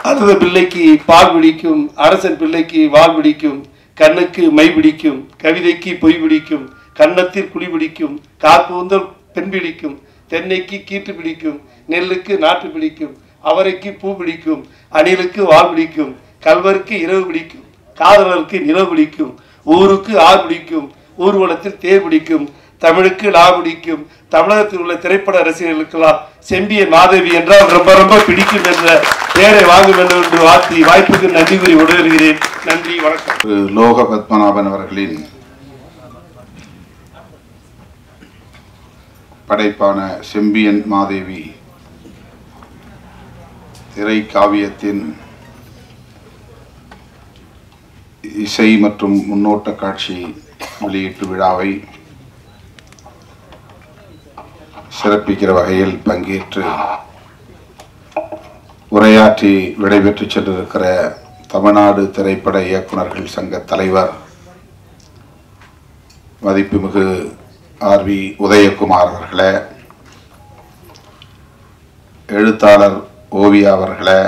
அழுத பிள்ளைக்கு பால் பிடிக்கும், அரசன் பிள்ளைக்கு வால் பிடிக்கும், கண்ணுக்கு மை பிடிக்கும், கவிதைக்கு பொய் பிடிக்கும், கன்னத்தில் குழி பிடிக்கும், காற்பூந்தல் பெண் பிடிக்கும், தென்னைக்கு கீற்று பிடிக்கும், நெல்லுக்கு நாட்டு பிடிக்கும், அவரைக்கு பூ பிடிக்கும், அணிலுக்கு வால் பிடிக்கும், கல்வருக்கு இரவு பிடிக்கும், காதலருக்கு நிலவு பிடிக்கும், ஊருக்கு ஆறு பிடிக்கும், ஊர்வலத்தில் தேர் பிடிக்கும், தமிழுக்கு லா பிடிக்கும், தமிழகத்தில் உள்ள திரைப்பட ரசிகர்களுக்கெல்லாம் செம்பியன் மாதேவி என்றால் ரொம்ப ரொம்ப பிடிக்கும் என்ற பெயரை வாங்க வேண்டும் என்று வாழ்த்தி வாய்ப்புக்கு நன்றி கூறி விடைபெறுகிறேன். நன்றி, வணக்கம். லோக பத்மநாபன் அவர்களின் படைப்பான செம்பியன் மாதேவி திரை காவியத்தின் இசை மற்றும் முன்னோட்ட காட்சி வெளியீட்டு விழாவை சிறப்பிக்கிற வகையில் பங்கேற்று உரையாற்றி விடைபெற்று சென்றிருக்கிற தமிழ்நாடு திரைப்பட இயக்குநர்கள் சங்க தலைவர் மதிப்புமிகு ஆர்.வி. உதயகுமார் அவர்களே, எழுத்தாளர் ஓவியா அவர்களே,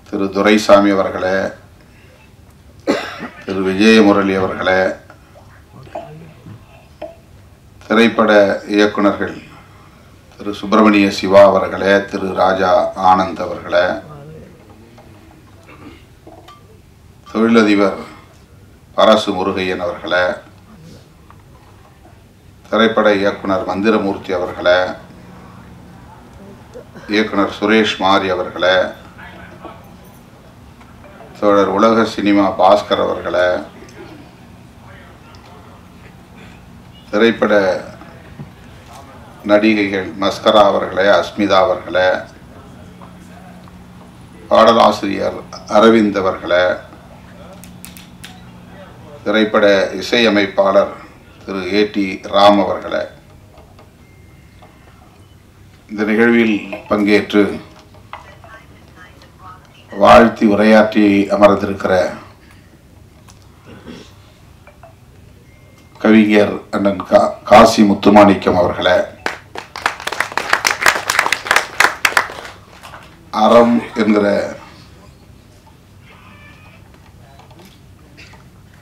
திரு துரைசாமி அவர்களே, திரு விஜயமுரளி அவர்களே, திரைப்பட இயக்குநர்கள் திரு சுப்பிரமணிய சிவா அவர்களே, திரு ராஜா ஆனந்த் அவர்களே, தொழிலதிபர் பரசு முருகையன் அவர்களே, திரைப்பட இயக்குனர் மந்திரமூர்த்தி அவர்களே, இயக்குனர் சுரேஷ் மாரி அவர்களே, தோழர் உலக சினிமா பாஸ்கர் அவர்களே, திரைப்பட நடிகைகள் மஸ்கரா அவர்களே, அஸ்மிதா அவர்களே, பாடலாசிரியர் அரவிந்த் அவர்களே, திரைப்பட இசையமைப்பாளர் திரு ஏ.டி. ராம் அவர்களே, இந்த நிகழ்வில் பங்கேற்று வாழ்த்தி உரையாற்றி அமர்ந்திருக்கிற கவிஞர் அண்ணன் காசி முத்துமாணிக்கம் அவர்களே, அறம் என்கிற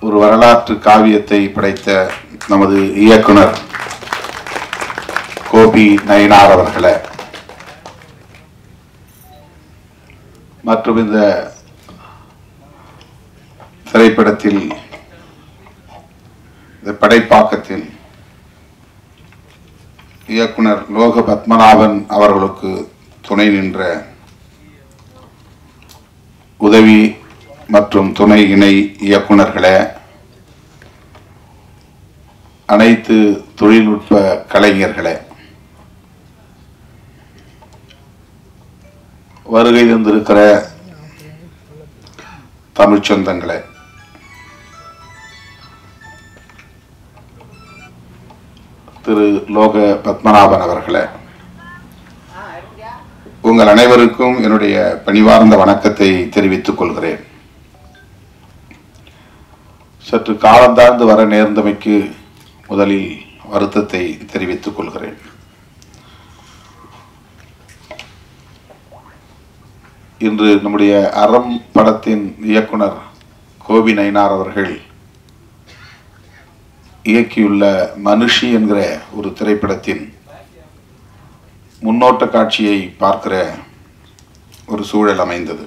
ஒரு வரலாற்று காவியத்தை படைத்த நமது இயக்குனர் கோபி கோபி நயினார் அவர்களே மற்றும் இந்த திரைப்படத்தில் இந்த படைப்பாக்கத்தில் இயக்குனர் லோக பத்மநாபன் அவர்களுக்கு துணை நின்ற உதவி மற்றும் துணை இணை இயக்குனர்களே, அனைத்து தொழில்நுட்ப கலைஞர்களே, வருகை தந்திருக்கிற தமிழ்ச் சொந்தங்களே, திரு லோக பத்மநாபன் அவர்களே, உங்கள் அனைவருக்கும் என்னுடைய பணிவார்ந்த வணக்கத்தை தெரிவித்துக் கொள்கிறேன். சற்று காலந்தாழ்ந்து வர நேர்ந்தமைக்கு முதலில் வருத்தத்தை தெரிவித்துக் கொள்கிறேன். இன்று நம்முடைய அறம் படத்தின் இயக்குனர் கோபி நயினார் அவர்கள் இயக்கியுள்ள மனுஷி என்கிற ஒரு திரைப்படத்தின் முன்னோட்ட காட்சியை பார்க்கிற ஒரு சூழல் அமைந்தது.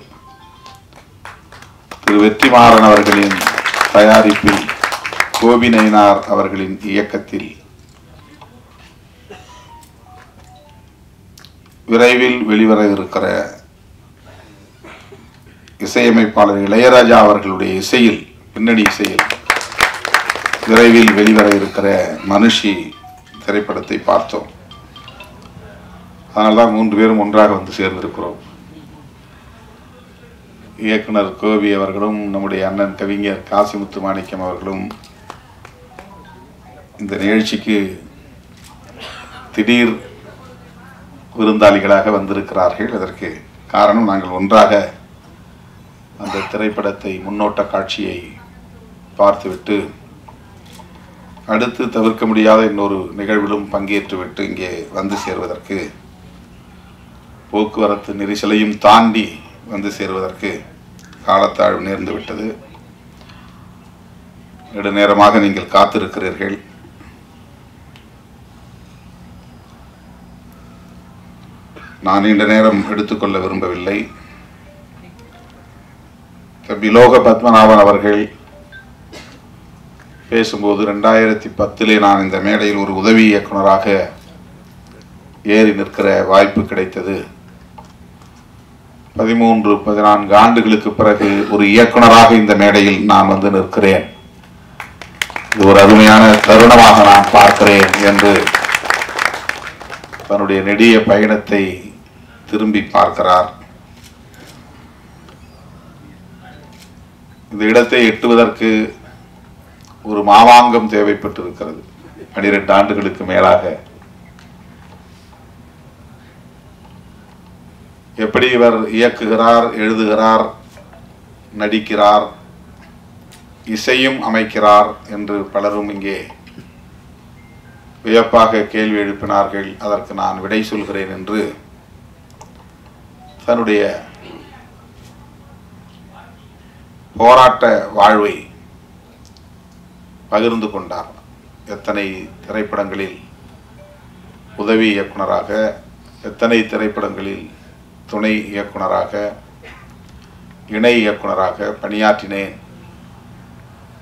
திரு வெற்றிமாறன் அவர்களின் தயாரிப்பில் கோபி நயினார் அவர்களின் இயக்கத்தில் விரைவில் வெளிவர இருக்கிற இசையமைப்பாளர் இளையராஜா அவர்களுடைய இசையில், பின்னணி இசையில் விரைவில் வெளிவர இருக்கிற மனுஷி திரைப்படத்தை பார்த்தோம். அதனால்தான் 3 பேரும் ஒன்றாக வந்து சேர்ந்திருக்கிறோம். இயக்குனர் கோபி அவர்களும் நம்முடைய அண்ணன் கவிஞர் காசி முத்துமாணிக்கம் அவர்களும் இந்த நிகழ்ச்சிக்கு திடீர் விருந்தாளிகளாக வந்திருக்கிறார்கள். அதற்கு காரணம், நாங்கள் ஒன்றாக அந்த திரைப்படத்தை முன்னோட்ட காட்சியை பார்த்துவிட்டு அடுத்து தவிர்க்க முடியாத இன்னொரு நிகழ்விலும் பங்கேற்றுவிட்டு இங்கே வந்து சேர்வதற்கு, போக்குவரத்து நெரிசலையும் தாண்டி வந்து சேருவதற்கு காலத்தாழ்வு நேர்ந்து விட்டது. நெடுநேரமாக நீங்கள் காத்திருக்கிறீர்கள். நான் நீண்ட நேரம் எடுத்துக்கொள்ள விரும்பவில்லை. தம்பி லோக பத்மநாபன் அவர்கள் பேசும்போது 2010 நான் இந்த மேடையில் ஒரு உதவி இயக்குனராக ஏறி நிற்கிற வாய்ப்பு கிடைத்தது. 13-14 ஆண்டுகளுக்கு பிறகு ஒரு இயக்குனராக இந்த மேடையில் நான் வந்து நிற்கிறேன். இது ஒரு அருமையான தருணமாக நான் பார்க்கிறேன் என்று தன்னுடைய நெடிய பயணத்தை திரும்பி பார்க்கிறார். இந்த இடத்தை எட்டுவதற்கு ஒரு மாவாங்கம் தேவைப்பட்டிருக்கிறது. 12 ஆண்டுகளுக்கு மேலாக எப்படி இவர் இயக்குகிறார், எழுதுகிறார், நடிக்கிறார், இசையும் அமைக்கிறார் என்று பலரும் இங்கே வியப்பாக கேள்வி எழுப்பினார்கள். அதற்கு நான் விடை சொல்கிறேன் என்று தன்னுடைய போராட்ட வாழ்வை பகிர்ந்து கொண்டார். எத்தனை திரைப்படங்களில் உதவி இயக்குனராக, எத்தனை திரைப்படங்களில் துணை இயக்குனராக, இணை இயக்குனராக பணியாற்றினேன்.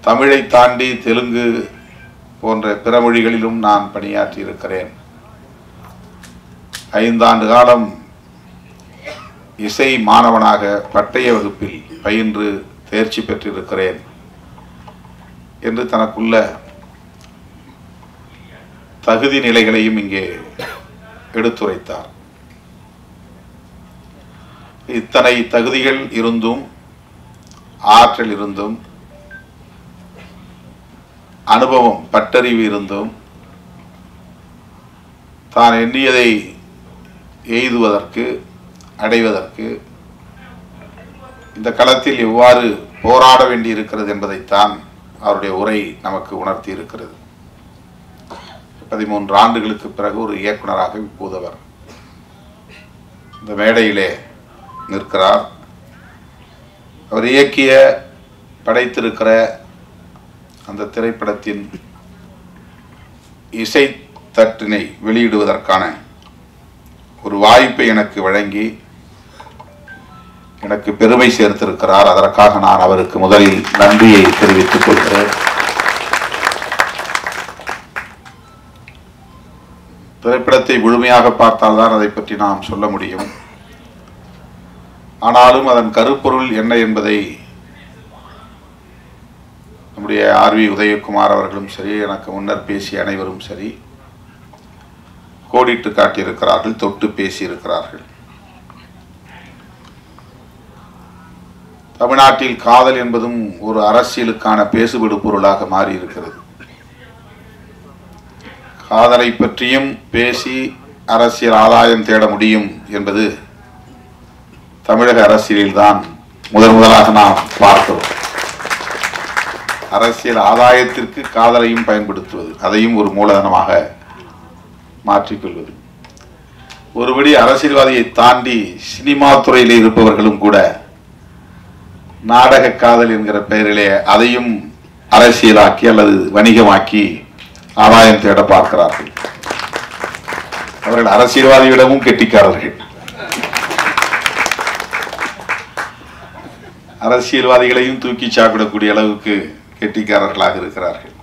தமிழை தாண்டி தெலுங்கு போன்ற பிற மொழிகளிலும் நான் பணியாற்றி இருக்கிறேன். 5 ஆண்டு காலம் இசை மாணவனாக பட்டய வகுப்பில் பயின்று தேர்ச்சி பெற்றிருக்கிறேன் என்று தனக்குள்ள தகுதி நிலைகளையும் இங்கே எடுத்துரைத்தார். இத்தனை தகுதிகள் இருந்தும், ஆற்றல் இருந்தும், அனுபவம், பட்டறிவு இருந்தும் தான் எண்ணியதை எய்துவதற்கு, அடைவதற்கு இந்த களத்தில் எவ்வாறு போராட வேண்டி இருக்கிறது என்பதைத்தான் அவருடைய உரை நமக்கு உணர்த்தி இருக்கிறது. 13 ஆண்டுகளுக்கு பிறகு ஒரு இயக்குனராக இப்போது அவர் இந்த மேடையிலே நிற்கிறார். அவர் இயக்கிய, படைத்திருக்கிற அந்த திரைப்படத்தின் இசை தட்டினை வெளியிடுவதற்கான ஒரு வாய்ப்பை எனக்கு வழங்கி எனக்கு பெருமை சேர்த்திருக்கிறார். அதற்காக நான் அவருக்கு முதலில் நன்றியை தெரிவித்துக் கொள்கிறேன். திரைப்படத்தை முழுமையாக பார்த்தால்தான் அதை பற்றி நாம் சொல்ல முடியும். ஆனாலும் அதன் கருப்பொருள் என்ன என்பதை நம்முடைய ஆர்வி உதயகுமார் அவர்களும் சரி, எனக்கு முன்னர் பேசிய அனைவரும் சரி கோடிட்டு காட்டியிருக்கிறார்கள், தொட்டு பேசியிருக்கிறார்கள். தமிழ்நாட்டில் காதல் என்பதும் ஒரு அரசியலுக்கான பேசுபடு பொருளாக மாறி இருக்கிறது. காதலை பற்றியும் பேசி அரசியல் ஆதாயம் தேட முடியும் என்பது தமிழக அரசியலில்தான் முதலாக நாம் பார்க்கிறோம். அரசியல் ஆதாயத்திற்கு காதலையும் பயன்படுத்துவது, அதையும் ஒரு மூலதனமாக மாற்றிக்கொள்வது. ஒருபடி அரசியல்வாதியை தாண்டி சினிமா துறையில் இருப்பவர்களும் கூட நாடக காதல் என்கிற பெயரிலே அதையும் அரசியலாக்கி அல்லது வணிகமாக்கி ஆதாயம் தேட பார்க்கிறார்கள். அவர்கள் அரசியல்வாதியிடமும் கெட்டிக்காரர்கள். அரசியல்வாதிகளையும் தூக்கி சாப்பிடக்கூடிய அளவுக்கு கெட்டிக்காரர்களாக இருக்கிறார்கள்.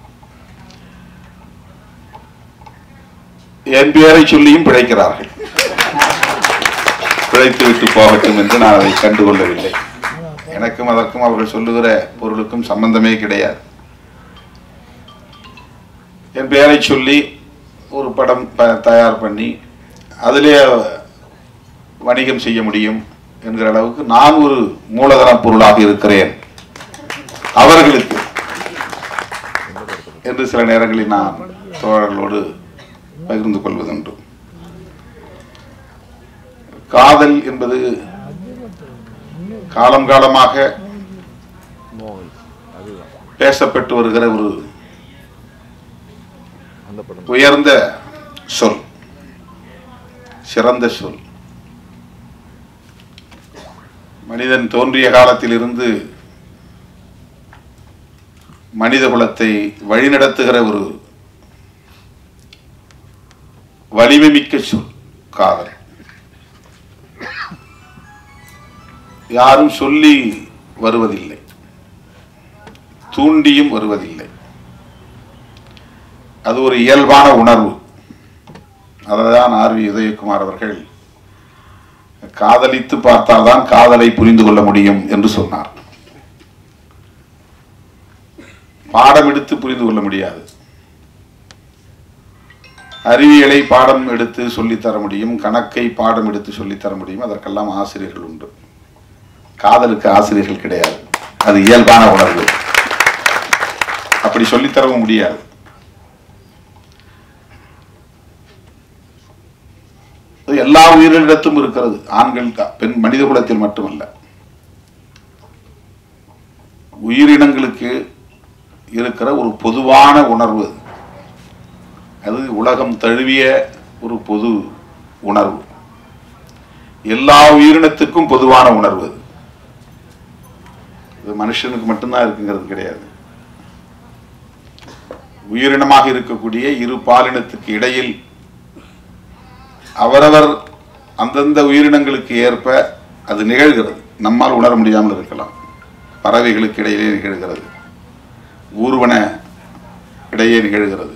என் பெயரை சொல்லியும் பிழைக்கிறார்கள். பிழைத்து விட்டு போகட்டும் என்று நான் அதை கண்டுகொள்ளவில்லை. எனக்கும் அதற்கும் அவர்கள் சொல்லுகிற பொருளுக்கும் சம்பந்தமே கிடையாது. என் பெயரை சொல்லி ஒரு படம் தயார் பண்ணி அதிலே வணிகம் செய்ய முடியும் என்கிற அளவுக்கு நான் ஒரு மூலதன பொருளாக இருக்கிறேன் அவர்களுக்கு என்று சில நேரங்களில் நான் தோழர்களோடு பகிர்ந்து கொள்வதுண்டு. காதல் என்பது காலம் காலமாக பேசப்பட்டு வருகிற ஒரு உயர்ந்த சொல், சிறந்த சொல். மனிதன் தோன்றிய காலத்தில் இருந்து மனித குலத்தை வழிநடத்துகிற ஒரு வலிமை மிக்க சொல் காதல். யாரும் சொல்லி வருவதில்லை, தூண்டியும் வருவதில்லை. அது ஒரு இயல்பான உணர்வு. அதைதான் ஆர்வி உதயகுமார் அவர்கள் காதலித்து பார்த்தால்தான் காதலை புரிந்து கொள்ள முடியும் என்று சொன்னார். பாடம் எடுத்து புரிந்து கொள்ள முடியாது. அறிவியலை பாடம் எடுத்து சொல்லித்தர முடியும், கணக்கை பாடம் எடுத்து சொல்லித்தர முடியும். அதற்கெல்லாம் ஆசிரியர்கள் உண்டு. காதலுக்கு ஆசிரியர்கள் கிடையாது. அது இயல்பான உணர்வு. அப்படி சொல்லித்தரவும் முடியாது. எல்லா உயிரினத்திலும் இருக்கிறது. ஆண்கள் பெண் மனித குலத்தில் மட்டுமல்ல, உயிரினங்களுக்கு இருக்கிற ஒரு பொதுவான உணர்வு. அது உலகம் தழுவிய ஒரு பொது உணர்வு. எல்லா உயிரினத்துக்கும் பொதுவான உணர்வு. இது மனுஷனுக்கு மட்டும்தான் இருக்குங்கிறது கிடையாது. உயிரினமாக இருக்கக்கூடிய இரு பாலினத்துக்கு இடையில் அவரவர் அந்தந்த உயிரினங்களுக்கு ஏற்ப அது நிகழ்கிறது. நம்மால் உணர முடியாமல் இருக்கலாம். பறவைகளுக்கு இடையிலே நிகழ்கிறது, ஊர்வன இடையே நிகழ்கிறது,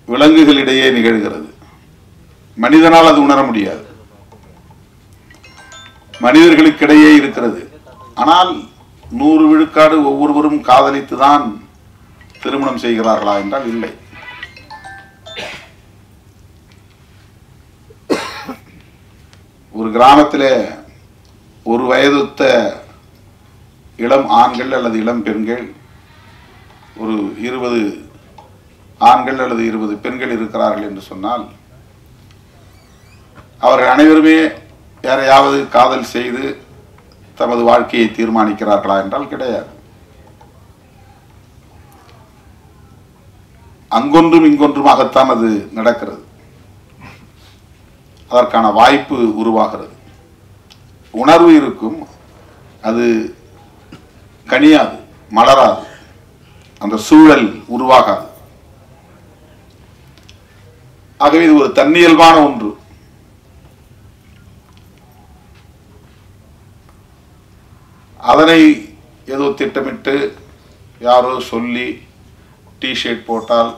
விலங்குகளிடையே நிகழ்கிறது. மனிதனால் அது உணர முடியாது. மனிதர்களுக்கிடையே இருக்கிறது. ஆனால் 100 விழுக்காடு ஒவ்வொருவரும் காதலித்துதான் திருமணம் செய்கிறார்களா என்றால் இல்லை. ஒரு கிராமத்திலே ஒரு வயதுத்த இளம் ஆண்கள் அல்லது இளம் பெண்கள், ஒரு 20 ஆண்கள் அல்லது 20 பெண்கள் இருக்கிறார்கள் என்று சொன்னால், அவர்கள் அனைவருமே யாரையாவது காதல் செய்து தமது வாழ்க்கையை தீர்மானிக்கிறார்களா என்றால் கிடையாது. அங்கொன்றும் இங்கொன்றுமாகத்தான் அது நடக்கிறது. அதற்கான வாய்ப்பு உருவாகிறது. உணர்வு இருக்கும், அது கனியாது, மலராது, அந்த சூழல் உருவாகாது. ஆகவே இது ஒரு தன்னியல்பான ஒன்று. அதனை ஏதோ திட்டமிட்டு யாரோ சொல்லி டிஷர்ட் போட்டால்,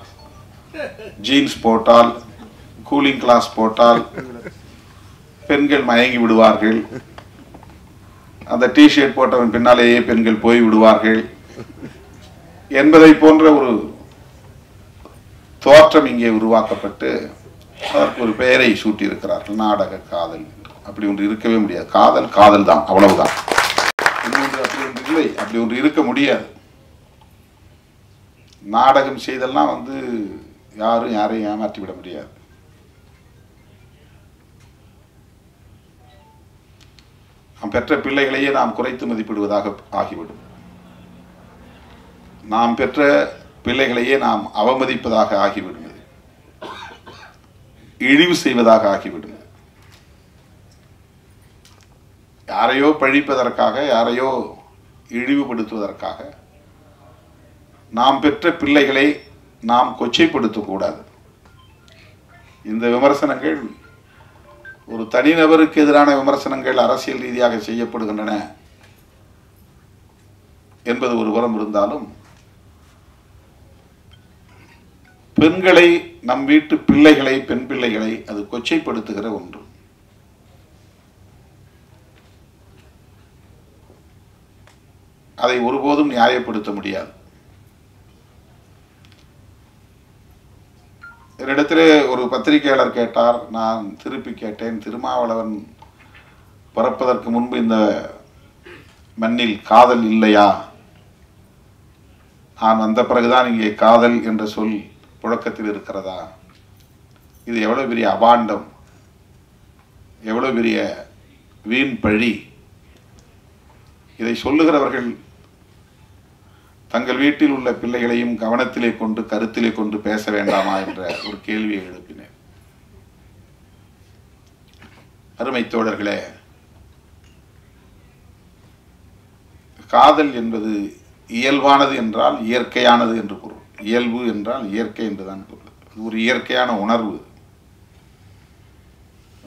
ஜீன்ஸ் போட்டால், கூலிங் கிளாஸ் போட்டால் பெண்கள் மயங்கி விடுவார்கள், அந்த டிஷர்ட் போட்டவன் பின்னாலேயே பெண்கள் போய் விடுவார்கள் என்பதை போன்ற ஒரு தோற்றம் இங்கே உருவாக்கப்பட்டு அதற்கு ஒரு பெயரை சூட்டி இருக்கிறார்கள், நாடக காதல். அப்படி ஒன்று இருக்கவே முடியாது. காதல் காதல் தான், அவ்வளவுதான். அப்படி ஒன்று இல்லை, அப்படி ஒன்று இருக்க முடியாது. நாடகம் செய்தெல்லாம் யாரும் யாரையும் ஏமாற்றி விட முடியாது. நாம் பெற்ற பிள்ளைகளையே நாம் குறைத்து மதிப்பிடுவதாக ஆகிவிடும். நாம் பெற்ற பிள்ளைகளையே நாம் அவமதிப்பதாக ஆகிவிடும், இழிவு செய்வதாக ஆகிவிடும். யாரையோ பழிப்பதற்காக, யாரையோ இழிவுபடுத்துவதற்காக நாம் பெற்ற பிள்ளைகளை நாம் கொச்சைப்படுத்தக்கூடாது. இந்த விமர்சனங்கள் ஒரு தனிநபருக்கு எதிரான விமர்சனங்கள் அரசியல் ரீதியாக செய்யப்படுகின்றன என்பது ஒரு புறம் இருந்தாலும், பெண்களை, நம் வீட்டு பிள்ளைகளை, பெண் பிள்ளைகளை அது கொச்சைப்படுத்துகிற ஒன்று. அதை ஒருபோதும் நியாயப்படுத்த முடியாது. என்னிடத்திலே ஒரு பத்திரிகையாளர் கேட்டார், நான் திருப்பி கேட்டேன், திருமாவளவன் பிறப்பதற்கு முன்பு இந்த மண்ணில் காதல் இல்லையா? நான் வந்த பிறகுதான் இங்கே காதல் என்ற சொல் புழக்கத்தில் இருக்கிறதா? இது எவ்வளவு பெரிய அபாண்டம், எவ்வளவு பெரிய வீண் பழி. இதை சொல்லுகிறவர்கள் தங்கள் வீட்டில் உள்ள பிள்ளைகளையும் கவனத்திலே கொண்டு, கருத்திலே கொண்டு பேச வேண்டாமா என்ற ஒரு கேள்வியை எழுப்பினேன். அருமை தோழர்களே, காதல் என்பது இயல்பானது என்றால் இயற்கையானது என்று பொருள். இயல்பு என்றால் இயற்கை என்றுதான் பொருள். அது ஒரு இயற்கையான உணர்வு.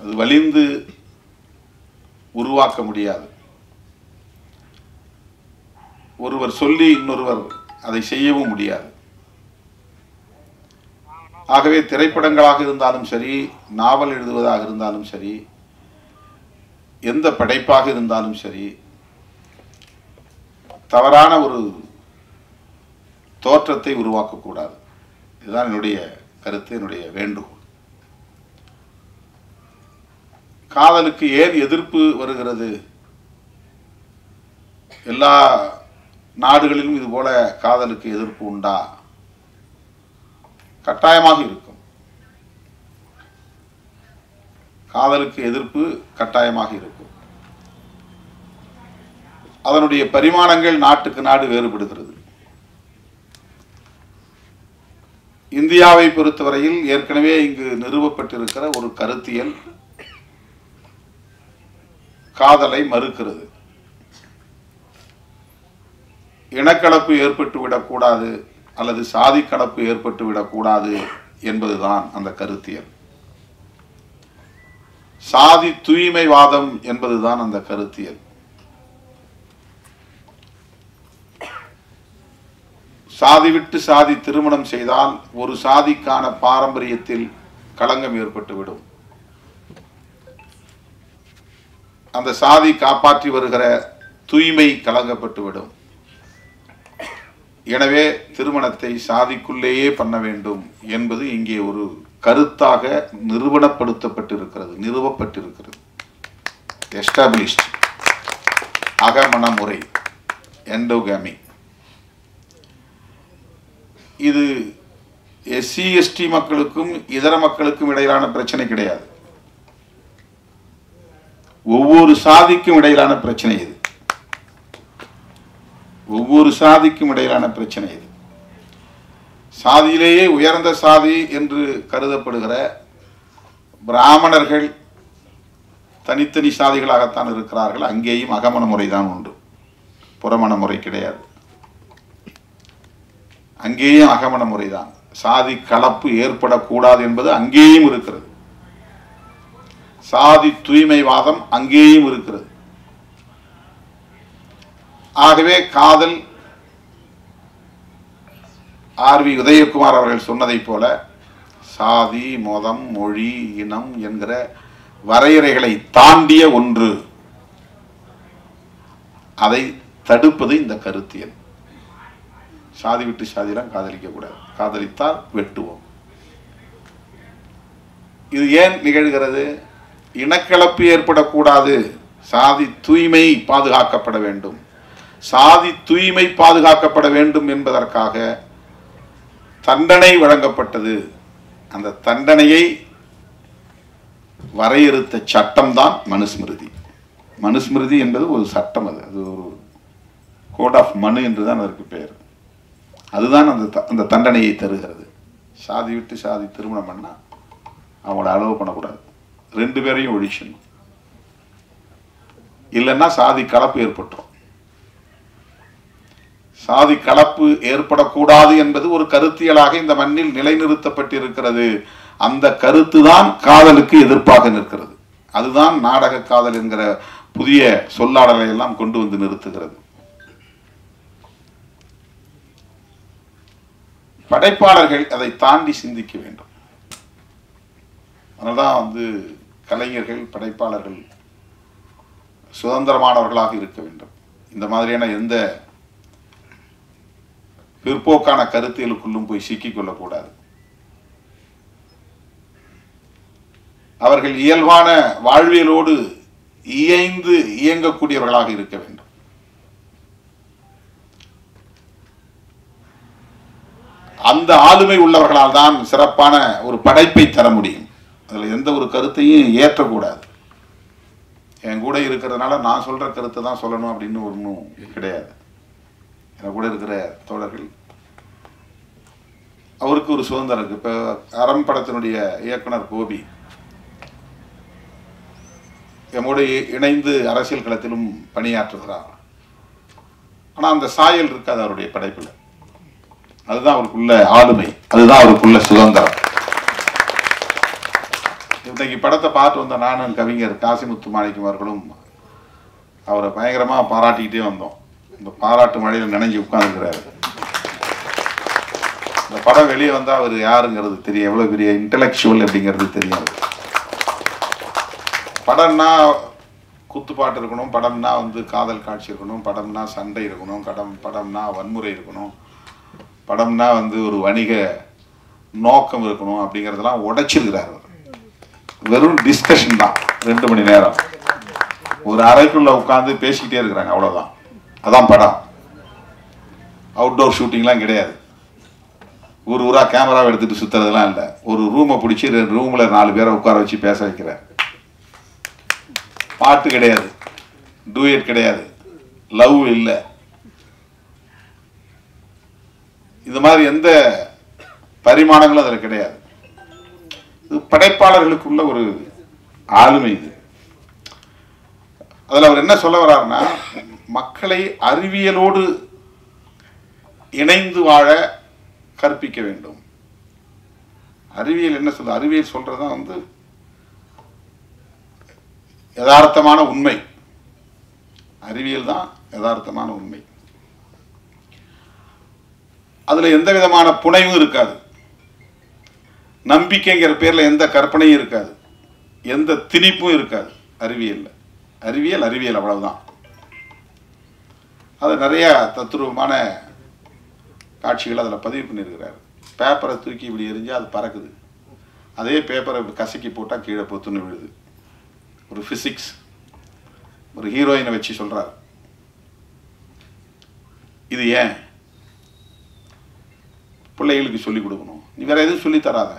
அது வலிந்து உருவாக்க முடியாது. ஒருவர் சொல்லி இன்னொருவர் அதை செய்யவும் முடியாது. ஆகவே திரைப்படங்களாக இருந்தாலும் சரி, நாவல் எழுதுவதாக இருந்தாலும் சரி, எந்த படைப்பாக இருந்தாலும் சரி, தவறான ஒரு தோற்றத்தை உருவாக்கக்கூடாது. இதுதான் என்னுடைய கருத்து, என்னுடைய வேண்டுகோள். காதலுக்கு ஏன் எதிர்ப்பு வருகிறது? எல்லா நாடுகளிலும் இது போல காதலுக்கு எதிர்ப்பு உண்டா? கட்டாயமாக இருக்கும். காதலுக்கு எதிர்ப்பு கட்டாயமாக இருக்கும். அதனுடைய பரிமாணங்கள் நாட்டுக்கு நாடு வேறுபடுகிறது. இந்தியாவை பொறுத்தவரையில் ஏற்கனவே இங்கு நிறுவப்பட்டிருக்கிற ஒரு கருத்தியல் காதலை மறுக்கிறது. இனக்கலப்பு ஏற்பட்டு விடக்கூடாது அல்லது சாதி கலப்பு ஏற்பட்டு விடக்கூடாது என்பதுதான் அந்த கருத்தியல். சாதி தூய்மைவாதம் என்பதுதான் அந்த கருத்தியல். சாதி விட்டு சாதி திருமணம் செய்தால் ஒரு சாதிக்கான பாரம்பரியத்தில் களங்கம் ஏற்பட்டுவிடும். அந்த சாதி காப்பாற்றி வருகிற தூய்மை கலங்கப்பட்டுவிடும். எனவே திருமணத்தை சாதிக்குள்ளேயே பண்ண வேண்டும் என்பது இங்கே ஒரு கருத்தாக நிறுவனப்படுத்தப்பட்டிருக்கிறது, நிறுவப்பட்டிருக்கிறது. எஸ்டாப்ளிஷ்ட் அகமண முறை, எண்டோகாமி. இது எஸ்சி எஸ்டி மக்களுக்கும் இதர மக்களுக்கும் இடையிலான பிரச்சனை கிடையாது. ஒவ்வொரு சாதிக்கும் இடையிலான பிரச்சனை இது. ஒவ்வொரு சாதிக்கும் இடையிலான பிரச்சனை இது. சாதியிலேயே உயர்ந்த சாதி என்று கருதப்படுகிற பிராமணர்கள் தனித்தனி சாதிகளாகத்தான் இருக்கிறார்கள். அங்கேயும் அகமண முறைதான் உண்டு, புறமண முறை கிடையாது. அங்கேயும் அகமண முறைதான். சாதி கலப்பு ஏற்படக்கூடாது என்பது அங்கேயும் இருக்கிறது. சாதி தூய்மைவாதம் அங்கேயும் இருக்கிறது. ஆகவே காதல் ஆர்.வி. உதயகுமார் அவர்கள் சொன்னதை போல சாதி, மதம், மொழி, இனம் என்கிற வரையறைகளை தாண்டிய ஒன்று. அதை தடுப்பது இந்த கருத்தியல். சாதி விட்டு சாதியெல்லாம் காதலிக்க கூடாது, காதலித்தால் வெட்டுவோம். இது ஏன் நிகழ்கிறது? இனக்கலப்பு ஏற்படக்கூடாது, சாதி தூய்மை பாதுகாக்கப்பட வேண்டும். சாதி தூய்மை பாதுகாக்கப்பட வேண்டும் என்பதற்காக தண்டனை வழங்கப்பட்டது. அந்த தண்டனையை வரையறுத்த சட்டம்தான் மனுஸ்மிருதி. மனுஸ்மிருதி என்பது ஒரு சட்டம், அது ஒரு கோட் ஆஃப் மனு என்றுதான் அதற்கு பெயர். அதுதான் அந்த தண்டனையை தருகிறது. சாதி விட்டு சாதி திருமணம் பண்ணா அவங்கள அலோவ் பண்ணக்கூடாது, 2 பேரையும் ஒழிச்சணும். இல்லைன்னா சாதி கலப்பு ஏற்பட்டுரும். சாதி கலப்பு ஏற்படக்கூடாது என்பது ஒரு கருத்தியலாக இந்த மண்ணில் நிலைநிறுத்தப்பட்டிருக்கிறது. அந்த கருத்து தான் காதலுக்கு எதிர்ப்பாக நிற்கிறது. அதுதான் நாடக காதல் என்கிற புதிய சொல்லாடலை எல்லாம் கொண்டு வந்து நிறுத்துகிறது. படைப்பாளர்கள் அதை தாண்டி சிந்திக்க வேண்டும். அதனால்தான் கலைஞர்கள், படைப்பாளர்கள் சுதந்திரமானவர்களாக இருக்க வேண்டும். இந்த மாதிரியான எந்த பிற்போக்கான கருத்தியலுக்குள்ளும் போய் சிக்கிக் கொள்ளக்கூடாது. அவர்கள் இயல்பான வாழ்வியலோடு இயைந்து இயங்கக்கூடியவர்களாக இருக்க வேண்டும். அந்த ஆளுமை உள்ளவர்களால் தான் சிறப்பான ஒரு படைப்பை தர முடியும். அதில் எந்த ஒரு கருத்தையும் ஏற்றக்கூடாது. என் கூட இருக்கிறதுனால நான் சொல்ற கருத்தை தான் சொல்லணும் அப்படின்னு ஒன்றும் கிடையாது. என் கூட இருக்கிற தோழர்கள் அவருக்கு ஒரு சுதந்திரம் இருக்கு. இப்போ அறம் படத்தினுடைய இயக்குனர் கோபி நம்மோடு இணைந்து அரசியல் களத்திலும் பணியாற்றுகிறார். ஆனால் அந்த சாயல் இருக்காது அவருடைய படைப்பில். அதுதான் அவருக்குள்ள ஆளுமை, அதுதான் அவருக்குள்ள சுதந்திரம். இன்னைக்கு படத்தை பார்த்து வந்த நானும் கவிஞர் காசிமுத்து மாணிக்கம் அவர்களும் அவரை பயங்கரமா பாராட்டிக்கிட்டே வந்தோம். இந்த பாராட்டு மழையில் நினைஞ்சு உட்கார்ந்துருக்கிறாரு. இந்த படம் வெளியே வந்தா அவர் யாருங்கிறது தெரியும், எவ்வளவு பெரிய இன்டெலெக்சுவல் அப்படிங்கிறது தெரியும். படம்னா குத்துப்பாட்டு இருக்கணும், படம்னா காதல் காட்சி இருக்கணும், படம்னா சண்டை இருக்கணும், படம்னா வன்முறை இருக்கணும், படம்னா ஒரு வணிக நோக்கம் இருக்கணும் அப்படிங்கிறதெல்லாம் உடைச்சிருக்கிறார். வெறும் டிஸ்கஷன் தான், 2 மணி நேரம் ஒரு அறைக்குள்ள உட்காந்து பேசிக்கிட்டே இருக்கிறாங்க, அவ்வளவுதான். அதான் படம். அவுட்டோர் ஷூட்டிங்லாம் கிடையாது. ஊரா கேமராவை எடுத்துட்டு சுத்துறதுலாம் இல்லை. ஒரு ரூமை பிடிச்சி ரூம்ல 4 பேரை உட்கார வச்சு பேச வைக்கிற. பாட்டு கிடையாது, டூயட் கிடையாது, லவ் இல்லை. இந்த மாதிரி எந்த பரிமாணங்களும் அதில் கிடையாது. இது படைப்பாளர்களுக்குள்ள ஒரு ஆளுமை. இது அதில் அவர் என்ன சொல்ல வர்றாருன்னா, மக்களை அறிவியலோடு இணைந்து வாழ கற்பிக்க வேண்டும். அறிவியல் என்ன சொல்ல? அறிவியல் சொல்றதுதான் யதார்த்தமான உண்மை. அறிவியல் தான் யதார்த்தமான உண்மை. அதுல எந்த விதமான புனைவும் இருக்காது. நம்பிக்கைங்கிற பேர்ல எந்த கற்பனையும் இருக்காது, எந்த திணிப்பும் இருக்காது அறிவியல்ல. அறிவியல் அறிவியல் அவ்வளவுதான். அது நிறைய தத்துருவமான காட்சிகள் அதில் பதிவு பண்ணியிருக்கிறார். பேப்பரை தூக்கி இப்படி எரிஞ்சா அது பறக்குது, அதே பேப்பரை கசக்கி போட்டால் கீழே பொத்துன்னு விழுது. ஒரு பிசிக்ஸ். ஒரு ஹீரோயினை வச்சு சொல்றார், இது ஏன் பிள்ளைகளுக்கு சொல்லிக் கொடுக்கணும், நீ வேற எதுவும் சொல்லி தராத.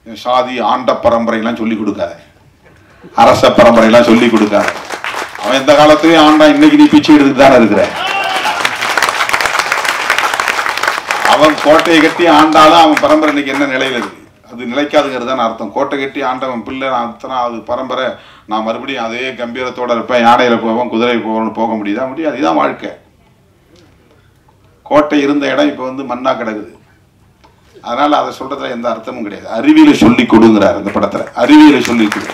சாதி ஆண்ட பரம்பரையெல்லாம் சொல்லிக் கொடுக்காத, அரச பரம்பரையெல்லாம் சொல்லிக் கொடுக்காத. அவன் எந்த காலத்திலேயும் ஆண்டா, இன்னைக்கு நீ பிச்சை எடுத்துட்டு தானே இருக்கிற. அவன் கோட்டையை கட்டி ஆண்டாலும் அவன் பரம்பரை இன்னைக்கு என்ன நிலையில இருக்கு, அது நிலைக்காதுங்கிறது தான் அர்த்தம். கோட்டை கட்டி ஆண்டவன் பிள்ளை அத்தனை அது பரம்பரை, நான் மறுபடியும் அதே கம்பீரத்தோட இருப்பேன், யானையில போவேன், குதிரை போவேன்னு போக முடியுதா? முடியாது. இதுதான் வாழ்க்கை. கோட்டை இருந்த இடம் இப்ப மண்ணா கிடக்குது. அதனால அதை சொல்றதுல எந்த அர்த்தமும் கிடையாது. அறிவியலை சொல்லி கொடுங்கிறார் இந்த படத்துல. அறிவியலை சொல்லி கொடு.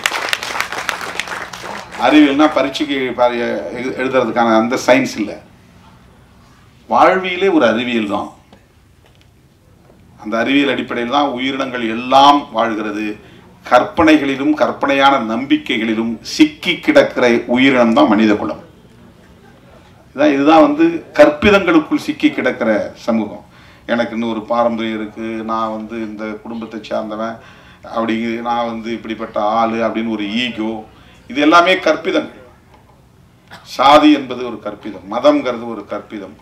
அறிவியல்னா பரீட்சைக்கு எழுதுறதுக்கான அந்த சயின்ஸ் இல்லை. வாழ்வியலே ஒரு அறிவியல் தான். அந்த அறிவியல் அடிப்படையில் தான் உயிரினங்கள் எல்லாம் வாழ்கிறது. கற்பனைகளிலும் கற்பனையான நம்பிக்கைகளிலும் சிக்கி கிடக்கிற உயிரினம் தான் மனித குலம். இதுதான் கற்பிதங்களுக்குள் சிக்கி கிடக்கிற சமூகம். எனக்கு இன்னும் ஒரு பாரம்பரியம் இருக்கு, நான் இந்த குடும்பத்தை சார்ந்தவன், அப்படி நான் இப்படிப்பட்ட ஆளு அப்படின்னு ஒரு ஈகோ, இது எல்லாமே கற்பிதங்கள். சாதி என்பது ஒரு கற்பிதம், மதம்ங்கிறது ஒரு கற்பிதம்,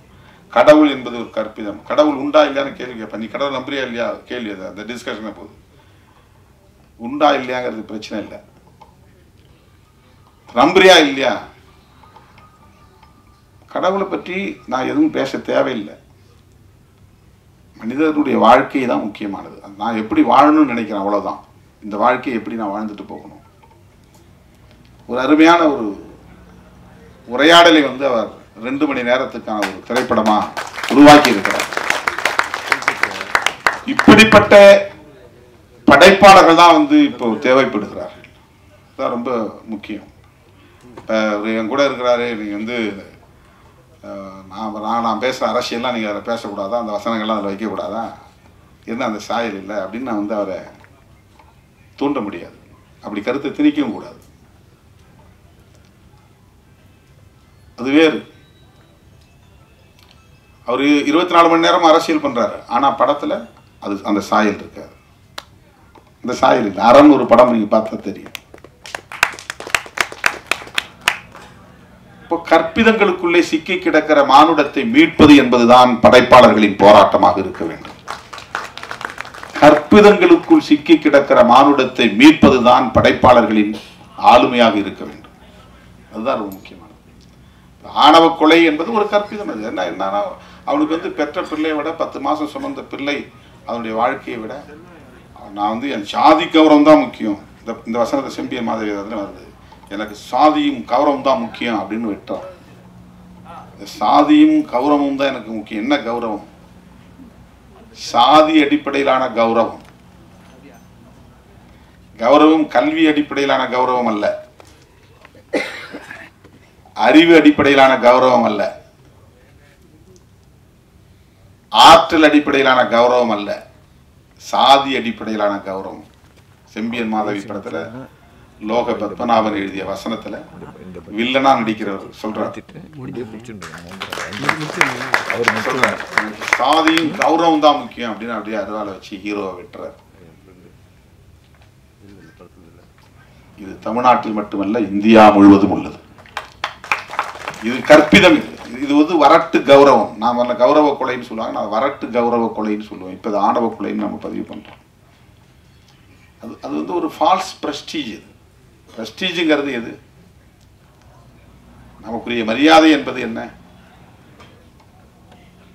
கடவுள் என்பது ஒரு கற்பிதம். கடவுள் உண்டா இல்லையான்னு கேள்வி கேட்பேன். நீ கடவுள் நம்புறியா இல்லையா கேள்வி. அது அந்த டிஸ்கஷனை போகுது. உண்டா இல்லையாங்கிறது பிரச்சனை இல்லை, நம்புறியா இல்லையா. கடவுளை பற்றி நான் எதுவும் பேச தேவையில்லை. மனிதனுடைய வாழ்க்கை தான் முக்கியமானது. நான் எப்படி வாழணும்னு நினைக்கிறேன், அவ்வளவுதான். இந்த வாழ்க்கையை எப்படி நான் வாழ்ந்துட்டு போகணும். ஒரு அருமையான ஒரு உரையாடலை அவர் 2 மணி நேரத்துக்கான ஒரு திரைப்படமா உருவாக்கி இருக்கிறார். இப்படிப்பட்ட படைப்பாளர்கள் தான் இப்போ தேவைப்படுகிறார்கள். அதுதான் ரொம்ப முக்கியம். இப்போ என் கூட இருக்கிறாரு, நீங்க நான் பேசுகிற அரசியல்லாம் நீங்கள் அதில் பேசக்கூடாதா, அந்த வசனங்கள்லாம் அதில் வைக்கக்கூடாதா, என்ன அந்த சாயல் இல்லை அப்படின்னு நான் அவரை தூண்ட முடியாது. அப்படி கருத்தை திணிக்கவும் கூடாது. அது வேறு. அவர் 24 மணி நேரம் அரசியல் பண்றாரு, ஆனா படத்துல அது அந்த சாயல் இருக்காது. அந்த சாயல் இல்லை. அரண் ஒரு படம் நீங்க பார்த்தா தெரியும். இப்போ கற்பிதங்களுக்குள்ளே சிக்கி கிடக்கிற மானுடத்தை மீட்பது என்பதுதான் படைப்பாளர்களின் போராட்டமாக இருக்க வேண்டும். கற்பிதங்களுக்குள் சிக்கி கிடக்கிற மானுடத்தை மீட்பதுதான் படைப்பாளர்களின் ஆளுமையாக இருக்க வேண்டும். அதுதான் ரொம்ப முக்கியமானது. ஆணவ கொலை என்பது ஒரு கற்பிதம். அது என்னன்னா அவனுக்கு பெற்ற பிள்ளையை விட 10 மாசம் சுமந்த பிள்ளை அவனுடைய வாழ்க்கையை விட நான் என் சாதி கௌரவம் தான் முக்கியம். இந்த வசனத்தை செம்பியன் மாதவி வருது. எனக்கு சாதியும் கௌரவம் தான் முக்கியம் அப்படின்னு விட்டான். சாதியும் கௌரவமும் தான் எனக்கு முக்கியம். என்ன கௌரவம்? சாதி அடிப்படையிலான கௌரவம். கௌரவம் கல்வி அடிப்படையிலான கௌரவம் அல்ல, அறிவு அடிப்படையிலான கௌரவம் அல்ல, ஆற்றல் அடிப்படையிலான கௌரவம் அல்ல, சாதி அடிப்படையிலான கௌரவம். செம்பியன் மாதவி படத்துல லோக பத்மநாபன் எழுதிய வசனத்துல வில்லனா நடிக்கிறவர் சொல்றார், சாதியும் கௌரவம் தான் முக்கியம் அப்படின்னு அப்படியே அருவாளை வச்சு ஹீரோவை வெட்டுறார். இது தமிழ்நாட்டில் மட்டுமல்ல, இந்தியா முழுவதும் உள்ளது. இது கற்பிதம். இது வரட்டு கௌரவம். நாம கௌரவ கொலைன்னு சொல்லுவாங்க, நான் வரட்டு கௌரவ கொலைன்னு சொல்லுவோம். இப்ப இது ஆணவ கொலைன்னு நம்ம பதிவு பண்றோம். அது ஒரு ஃபால்ஸ் பிரஸ்டீஜ். பிரஸ்டீஜுங்கிறது எது? நமக்குரிய மரியாதை என்பது என்ன?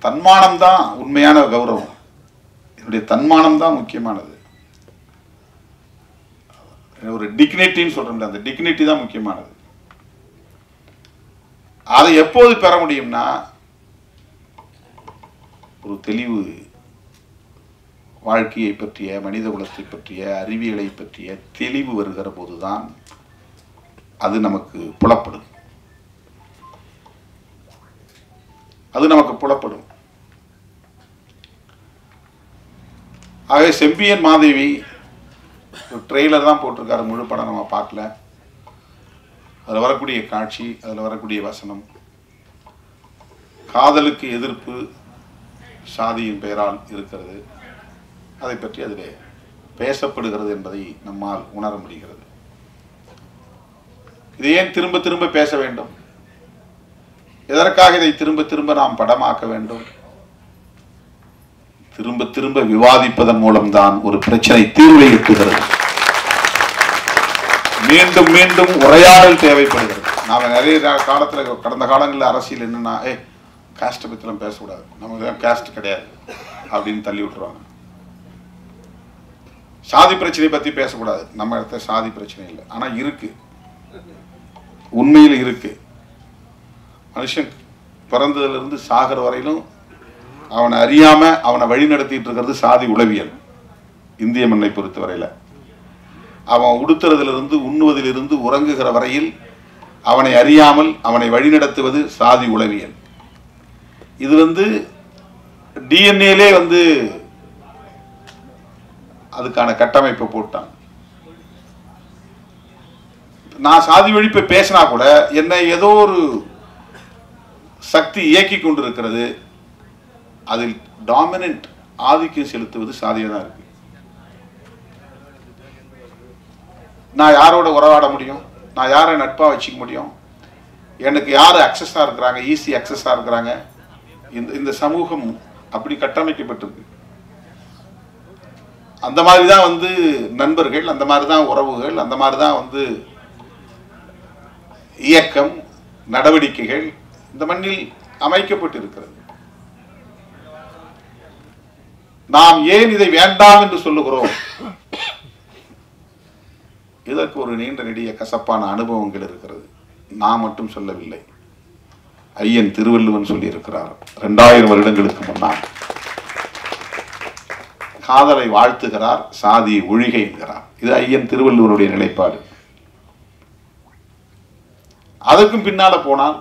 தன்மானம் தான் உண்மையான கௌரவம். என்னுடைய தன்மானம் தான் முக்கியமானது. ஒரு டிக்னிட்டின்னு சொல்றேன், அந்த டிக்னிட்டி தான் முக்கியமானது. அதை எப்போது பெற முடியும்னா ஒரு தெளிவு, வாழ்க்கையை பற்றிய, மனித குலத்தை பற்றிய, அறிவியலை பற்றிய தெளிவு வருகிற போதுதான் அது நமக்கு புலப்படும். அது நமக்கு புலப்படும். ஆகவே செம்பியன் மாதேவி ஒரு ட்ரெய்லர் தான் போட்டிருக்காரு, முழு படம் நம்ம பார்க்கல. அதில் வரக்கூடிய காட்சி, அதில் வரக்கூடிய வசனம், காதலுக்கு எதிர்ப்பு சாதியின் பெயரால் இருக்கிறது, அதை பற்றி அதில் பேசப்படுகிறது என்பதை நம்மால் உணர முடிகிறது. இதை ஏன் திரும்ப திரும்ப பேச வேண்டும்? எதற்காக இதை திரும்ப திரும்ப நாம் படமாக்க வேண்டும்? திரும்ப திரும்ப விவாதிப்பதன் மூலம்தான் ஒரு பிரச்சனை தீர்வை எட்டுகிறது. மீண்டும் மீண்டும் உரையாடல் தேவைப்படுகிறது. நாம நிறைய காலத்துல, கடந்த காலங்களில் அரசியல் என்னன்னா, காஸ்ட் பத்திலாம் பேசக்கூடாது, நமக்கு காஸ்ட் கிடையாது அப்படின்னு தள்ளி விட்டுருவாங்க. சாதி பிரச்சனை பத்தி பேசக்கூடாது, நம்ம இடத்துல சாதி பிரச்சனை இல்லை. ஆனா இருக்கு, உண்மையில் இருக்கு. மனுஷன் பிறந்ததுல இருந்து சாகர வரையிலும் அவனை அறியாம அவனை வழி நடத்திட்டு இருக்கிறது சாதி உளவியல். இந்திய மண்ணை பொறுத்தவரையில் அவன் உடுத்துறதிலிருந்து உண்ணுவதிலிருந்து உறங்குகிற வரையில் அவனை அறியாமல் அவனை வழிநடத்துவது சாதி உளவியல். இது டிஎன்ஏலே அதுக்கான கட்டமைப்பை போட்டான். நான் சாதி ஒழிப்பை பேசினா கூட என்னை ஏதோ ஒரு சக்தி இயக்கி கொண்டிருக்கிறது. அதில் டாமினன்ட் ஆதிக்கம் செலுத்துவது சாதியாக தான் இருக்கு. நான் யாரோட உறவாட முடியும், நான் யாரை நட்பா வச்சுக்க முடியும், எனக்கு யார் அக்சஸா இருக்கிறாங்க, ஈஸி அக்சஸா இருக்கிறாங்க. இந்த சமூகம் அப்படி கட்டமைக்கப்பட்டிருக்கு. அந்த மாதிரி தான் நண்பர்கள், அந்த மாதிரி தான் உறவுகள், அந்த மாதிரி தான் இயக்கம் நடவடிக்கைகள் இந்த மண்ணில் அமைக்கப்பட்டிருக்கிறது. நாம் ஏன் இதை வேண்டாம் என்று சொல்லுகிறோம்? இதற்கு ஒரு நீண்ட நெடிய கசப்பான அனுபவங்கள் இருக்கிறது. நான் மட்டும் சொல்லவில்லை, ஐயன் திருவள்ளுவன் சொல்லி இருக்கிறார் 2000 வருடங்களுக்கு முன்னால். காதலை வாழ்த்துகிறார், சாதி ஒழிகை என்கிறார். இது ஐயன் திருவள்ளுவருடைய நிலைப்பாடு. அதற்கும் பின்னால போனால்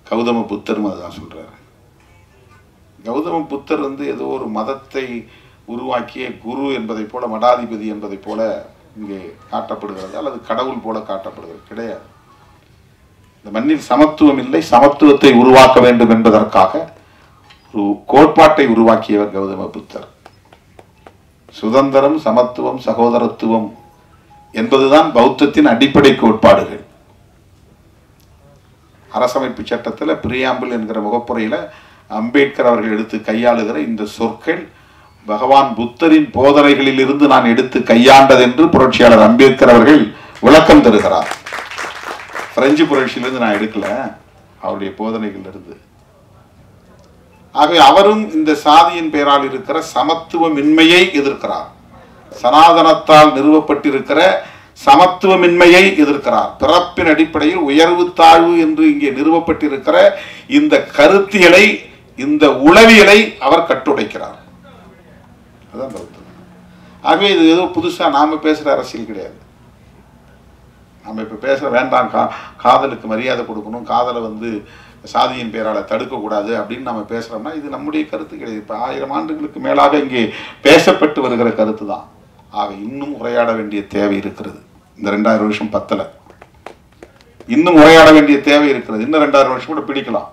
கௌதம புத்தரும் அதுதான் சொல்றாரு. கௌதம புத்தர் ஏதோ ஒரு மதத்தை உருவாக்கிய குரு என்பதை போல, மடாதிபதி என்பதை போல இங்கே காட்டப்படுகிறது, அல்லது கடவுள் போல காட்டப்படுகிறது. கிடையாது. இந்த மண்ணில் சமத்துவம் இல்லை, சமத்துவத்தை உருவாக்க வேண்டும் என்பதற்காக ஒரு கோட்பாட்டை உருவாக்கியவர் கௌதம புத்தர். சுதந்திரம், சமத்துவம், சகோதரத்துவம் என்பதுதான் பௌத்தத்தின் அடிப்படை கோட்பாடுகள். அரசமைப்பு சட்டத்தில் பிரியாம்பிள் என்கிற முகப்புரையில அம்பேத்கர் அவர்கள் எடுத்து கையாளுகிற இந்த சொற்கள் பகவான் புத்தரின் போதனைகளில் இருந்து நான் எடுத்து கையாண்டது என்று புரட்சியாளர் அம்பேத்கர் அவர்கள் விளக்கம் தருகிறார். பிரெஞ்சு புரட்சியிலிருந்து நான் எடுக்கல, அவருடைய போதனைகள் இருந்து. ஆகவே அவரும் இந்த சாதியின் பெயரால் இருக்கிற சமத்துவமின்மையை எதிர்க்கிறார். சனாதனத்தால் நிறுவப்பட்டிருக்கிற சமத்துவமின்மையை எதிர்க்கிறார். பிறப்பின் அடிப்படையில் உயர்வு தாழ்வு என்று இங்கே நிறுவப்பட்டிருக்கிற இந்த கருத்தியலை, இந்த உளவியலை அவர் கட்டுடைக்கிறார். அதான் பௌத்தம். ஆகவே இது ஏதோ புதுசா நாம பேசுற அரசியல் கிடையாது. நம்ம இப்ப பேசுற வேண்டாம், காதலுக்கு மரியாதை கொடுக்கணும், காதலை சாதியின் பெயரால தடுக்க கூடாது அப்படின்னு நம்ம பேசுறோம்னா இது நம்முடைய கருத்து கிடையாது. இப்ப 1000 ஆண்டுகளுக்கு மேலாக இங்கே பேசப்பட்டு வருகிற கருத்து தான். ஆக இன்னும் உரையாட வேண்டிய தேவை இருக்கிறது. இந்த 2000 வருஷம் பத்தல, இன்னும் உரையாட வேண்டிய தேவை இருக்கிறது. இன்னும் 2000 வருஷம் கூட பிடிக்கலாம்.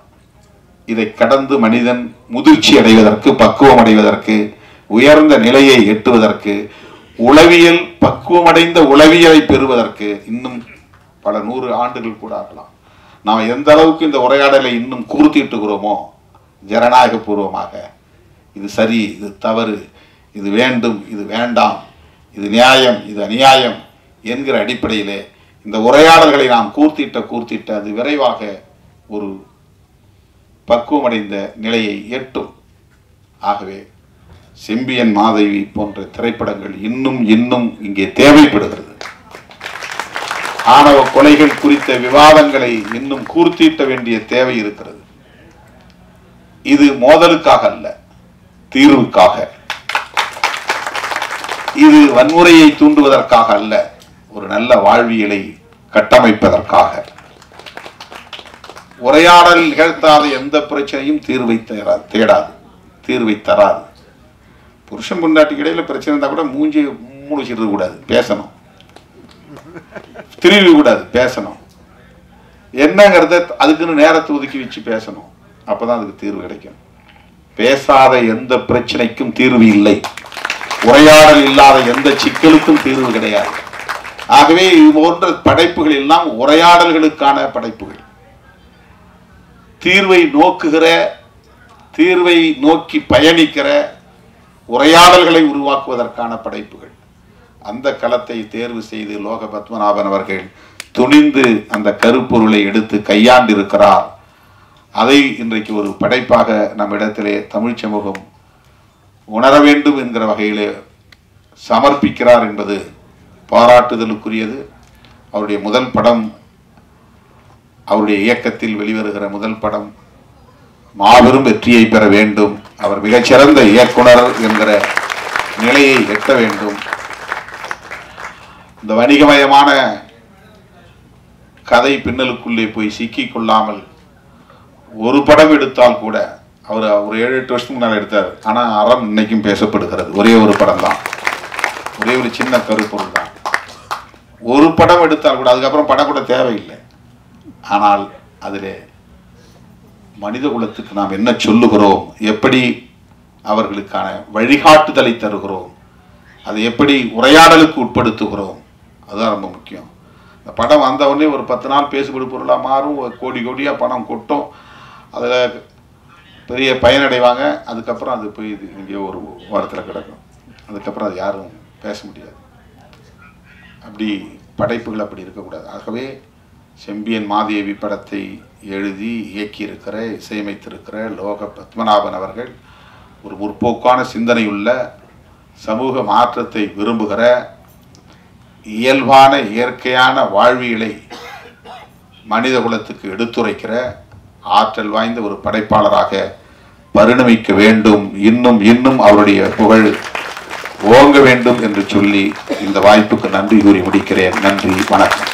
இதை கடந்து மனிதன் முதிர்ச்சி அடைவதற்கு, பக்குவம் அடைவதற்கு, உயர்ந்த நிலையை எட்டுவதற்கு, உளவியல் பக்குவமடைந்த உளவியலை பெறுவதற்கு இன்னும் பல 100 ஆண்டுகள் கூட ஆகலாம். நாம் எந்த அளவுக்கு இந்த உரையாடலை இன்னும் கூர்த்திட்டுகிறோமோ ஜனநாயக பூர்வமாக, இது சரி, இது தவறு, இது வேண்டும், இது வேண்டாம், இது நியாயம், இது அநியாயம் என்கிற அடிப்படையிலே இந்த உரையாடல்களை நாம் கூர்த்திட்ட அது விரைவாக ஒரு பக்குவமடைந்த நிலையை எட்டும். ஆகவே செம்பியன் மாதவி போன்ற திரைப்படங்கள் இன்னும் இன்னும் இங்கே தேவைப்படுகிறது. ஆணவ கொலைகள் குறித்த விவாதங்களை இன்னும் கூர்த்திட்ட வேண்டிய தேவை இருக்கிறது. இது மோதலுக்காக அல்ல, தீர்வுக்காக. இது வன்முறையை தூண்டுவதற்காக அல்ல, ஒரு நல்ல வாழ்வியலை கட்டமைப்பதற்காக. உரையாடல் நிகழ்த்தாத எந்த பிரச்சனையும் தீர்வை தேடாது, தீர்வை தராது. புருஷன் பொண்டாட்டிக்கு இடையில பிரச்சனை இருந்தா கூட மூஞ்சி மூடிச்சிட்டு கூடாது, பேசணும். திரும்பி கூடாது, பேசணும். என்னங்கிறத அதுக்குன்னு நேரத்தை ஒதுக்கி வச்சு பேசணும். அப்பதான் அதுக்கு தீர்வு கிடைக்கும். பேசாத எந்த பிரச்சனைக்கும் தீர்வு இல்லை, உரையாடல் இல்லாத எந்த சிக்கலுக்கும் தீர்வு கிடையாது. ஆகவே இது போன்ற படைப்புகள் எல்லாம் உரையாடல்களுக்கான படைப்புகள், தீர்வை நோக்குகிற, தீர்வை நோக்கி பயணிக்கிற உரையாடல்களை உருவாக்குவதற்கான படைப்புகள். அந்த களத்தை தேர்வு செய்து லோக பத்மநாபன் அவர்கள் துணிந்து அந்த கருப்பொருளை எடுத்து கையாண்டிருக்கிறார். அதை இன்றைக்கு ஒரு படைப்பாக நம்மிடத்திலே தமிழ் சமூகம் உணர வேண்டும் என்கிற வகையிலே சமர்ப்பிக்கிறார் என்பது பாராட்டுதலுக்குரியது. அவருடைய முதல் படம், அவருடைய இயக்கத்தில் வெளிவருகிற முதல் படம் மாபெரும் வெற்றியை பெற வேண்டும். அவர் மிகச்சிறந்த இயக்குனர் என்கிற நிலையை எட்ட வேண்டும். இந்த வணிகமயமான கதை பின்னலுக்குள்ளே போய் சிக்கிக் கொள்ளாமல் ஒரு படம் எடுத்தால் கூட, அவர் ஒரு 7-8 வருஷத்துக்கு முன்னால் எடுத்தார். ஆனால் அறம் இன்னைக்கும் பேசப்படுகிறது. ஒரே ஒரு படம் தான், ஒரே ஒரு சின்ன கருப்பொருள் தான். ஒரு படம் எடுத்தால் கூட, அதுக்கப்புறம் படம் கூட தேவையில்லை. ஆனால் அதில் மனித குலத்துக்கு நாம் என்ன சொல்லுகிறோம், எப்படி அவர்களுக்கான வழிகாட்டுதலை தருகிறோம், அதை எப்படி உரையாடலுக்கு உட்படுத்துகிறோம், அதுதான் ரொம்ப முக்கியம். இந்த படம் வந்தவொடனே ஒரு 10 நாள் பேசுபடு பொருளாக மாறும், கோடி கோடியாக பணம் கொட்டும், அதில் பெரிய பயனடைவாங்க. அதுக்கப்புறம் அது போய் இது இங்கே ஒரு வாரத்தில் கிடக்கும். அதுக்கப்புறம் அது யாரும் பேச முடியாது. அப்படி படைப்புகள் அப்படி இருக்கக்கூடாது. ஆகவே செம்பியன் மாதேவி படத்தை எழுதி இயக்கியிருக்கிற, இசையமைத்திருக்கிற லோக பத்மநாபன் அவர்கள் ஒரு முற்போக்கான சிந்தனையுள்ள, சமூக மாற்றத்தை விரும்புகிற, இயல்பான இயற்கையான வாழ்வியலை மனித குலத்துக்கு எடுத்துரைக்கிற ஆற்றல் வாய்ந்த ஒரு படைப்பாளராக பரிணமிக்க வேண்டும். இன்னும் இன்னும் அவருடைய புகழ் ஓங்க வேண்டும் என்று சொல்லி இந்த வாய்ப்புக்கு நன்றி கூறி முடிக்கிறேன். நன்றி, வணக்கம்.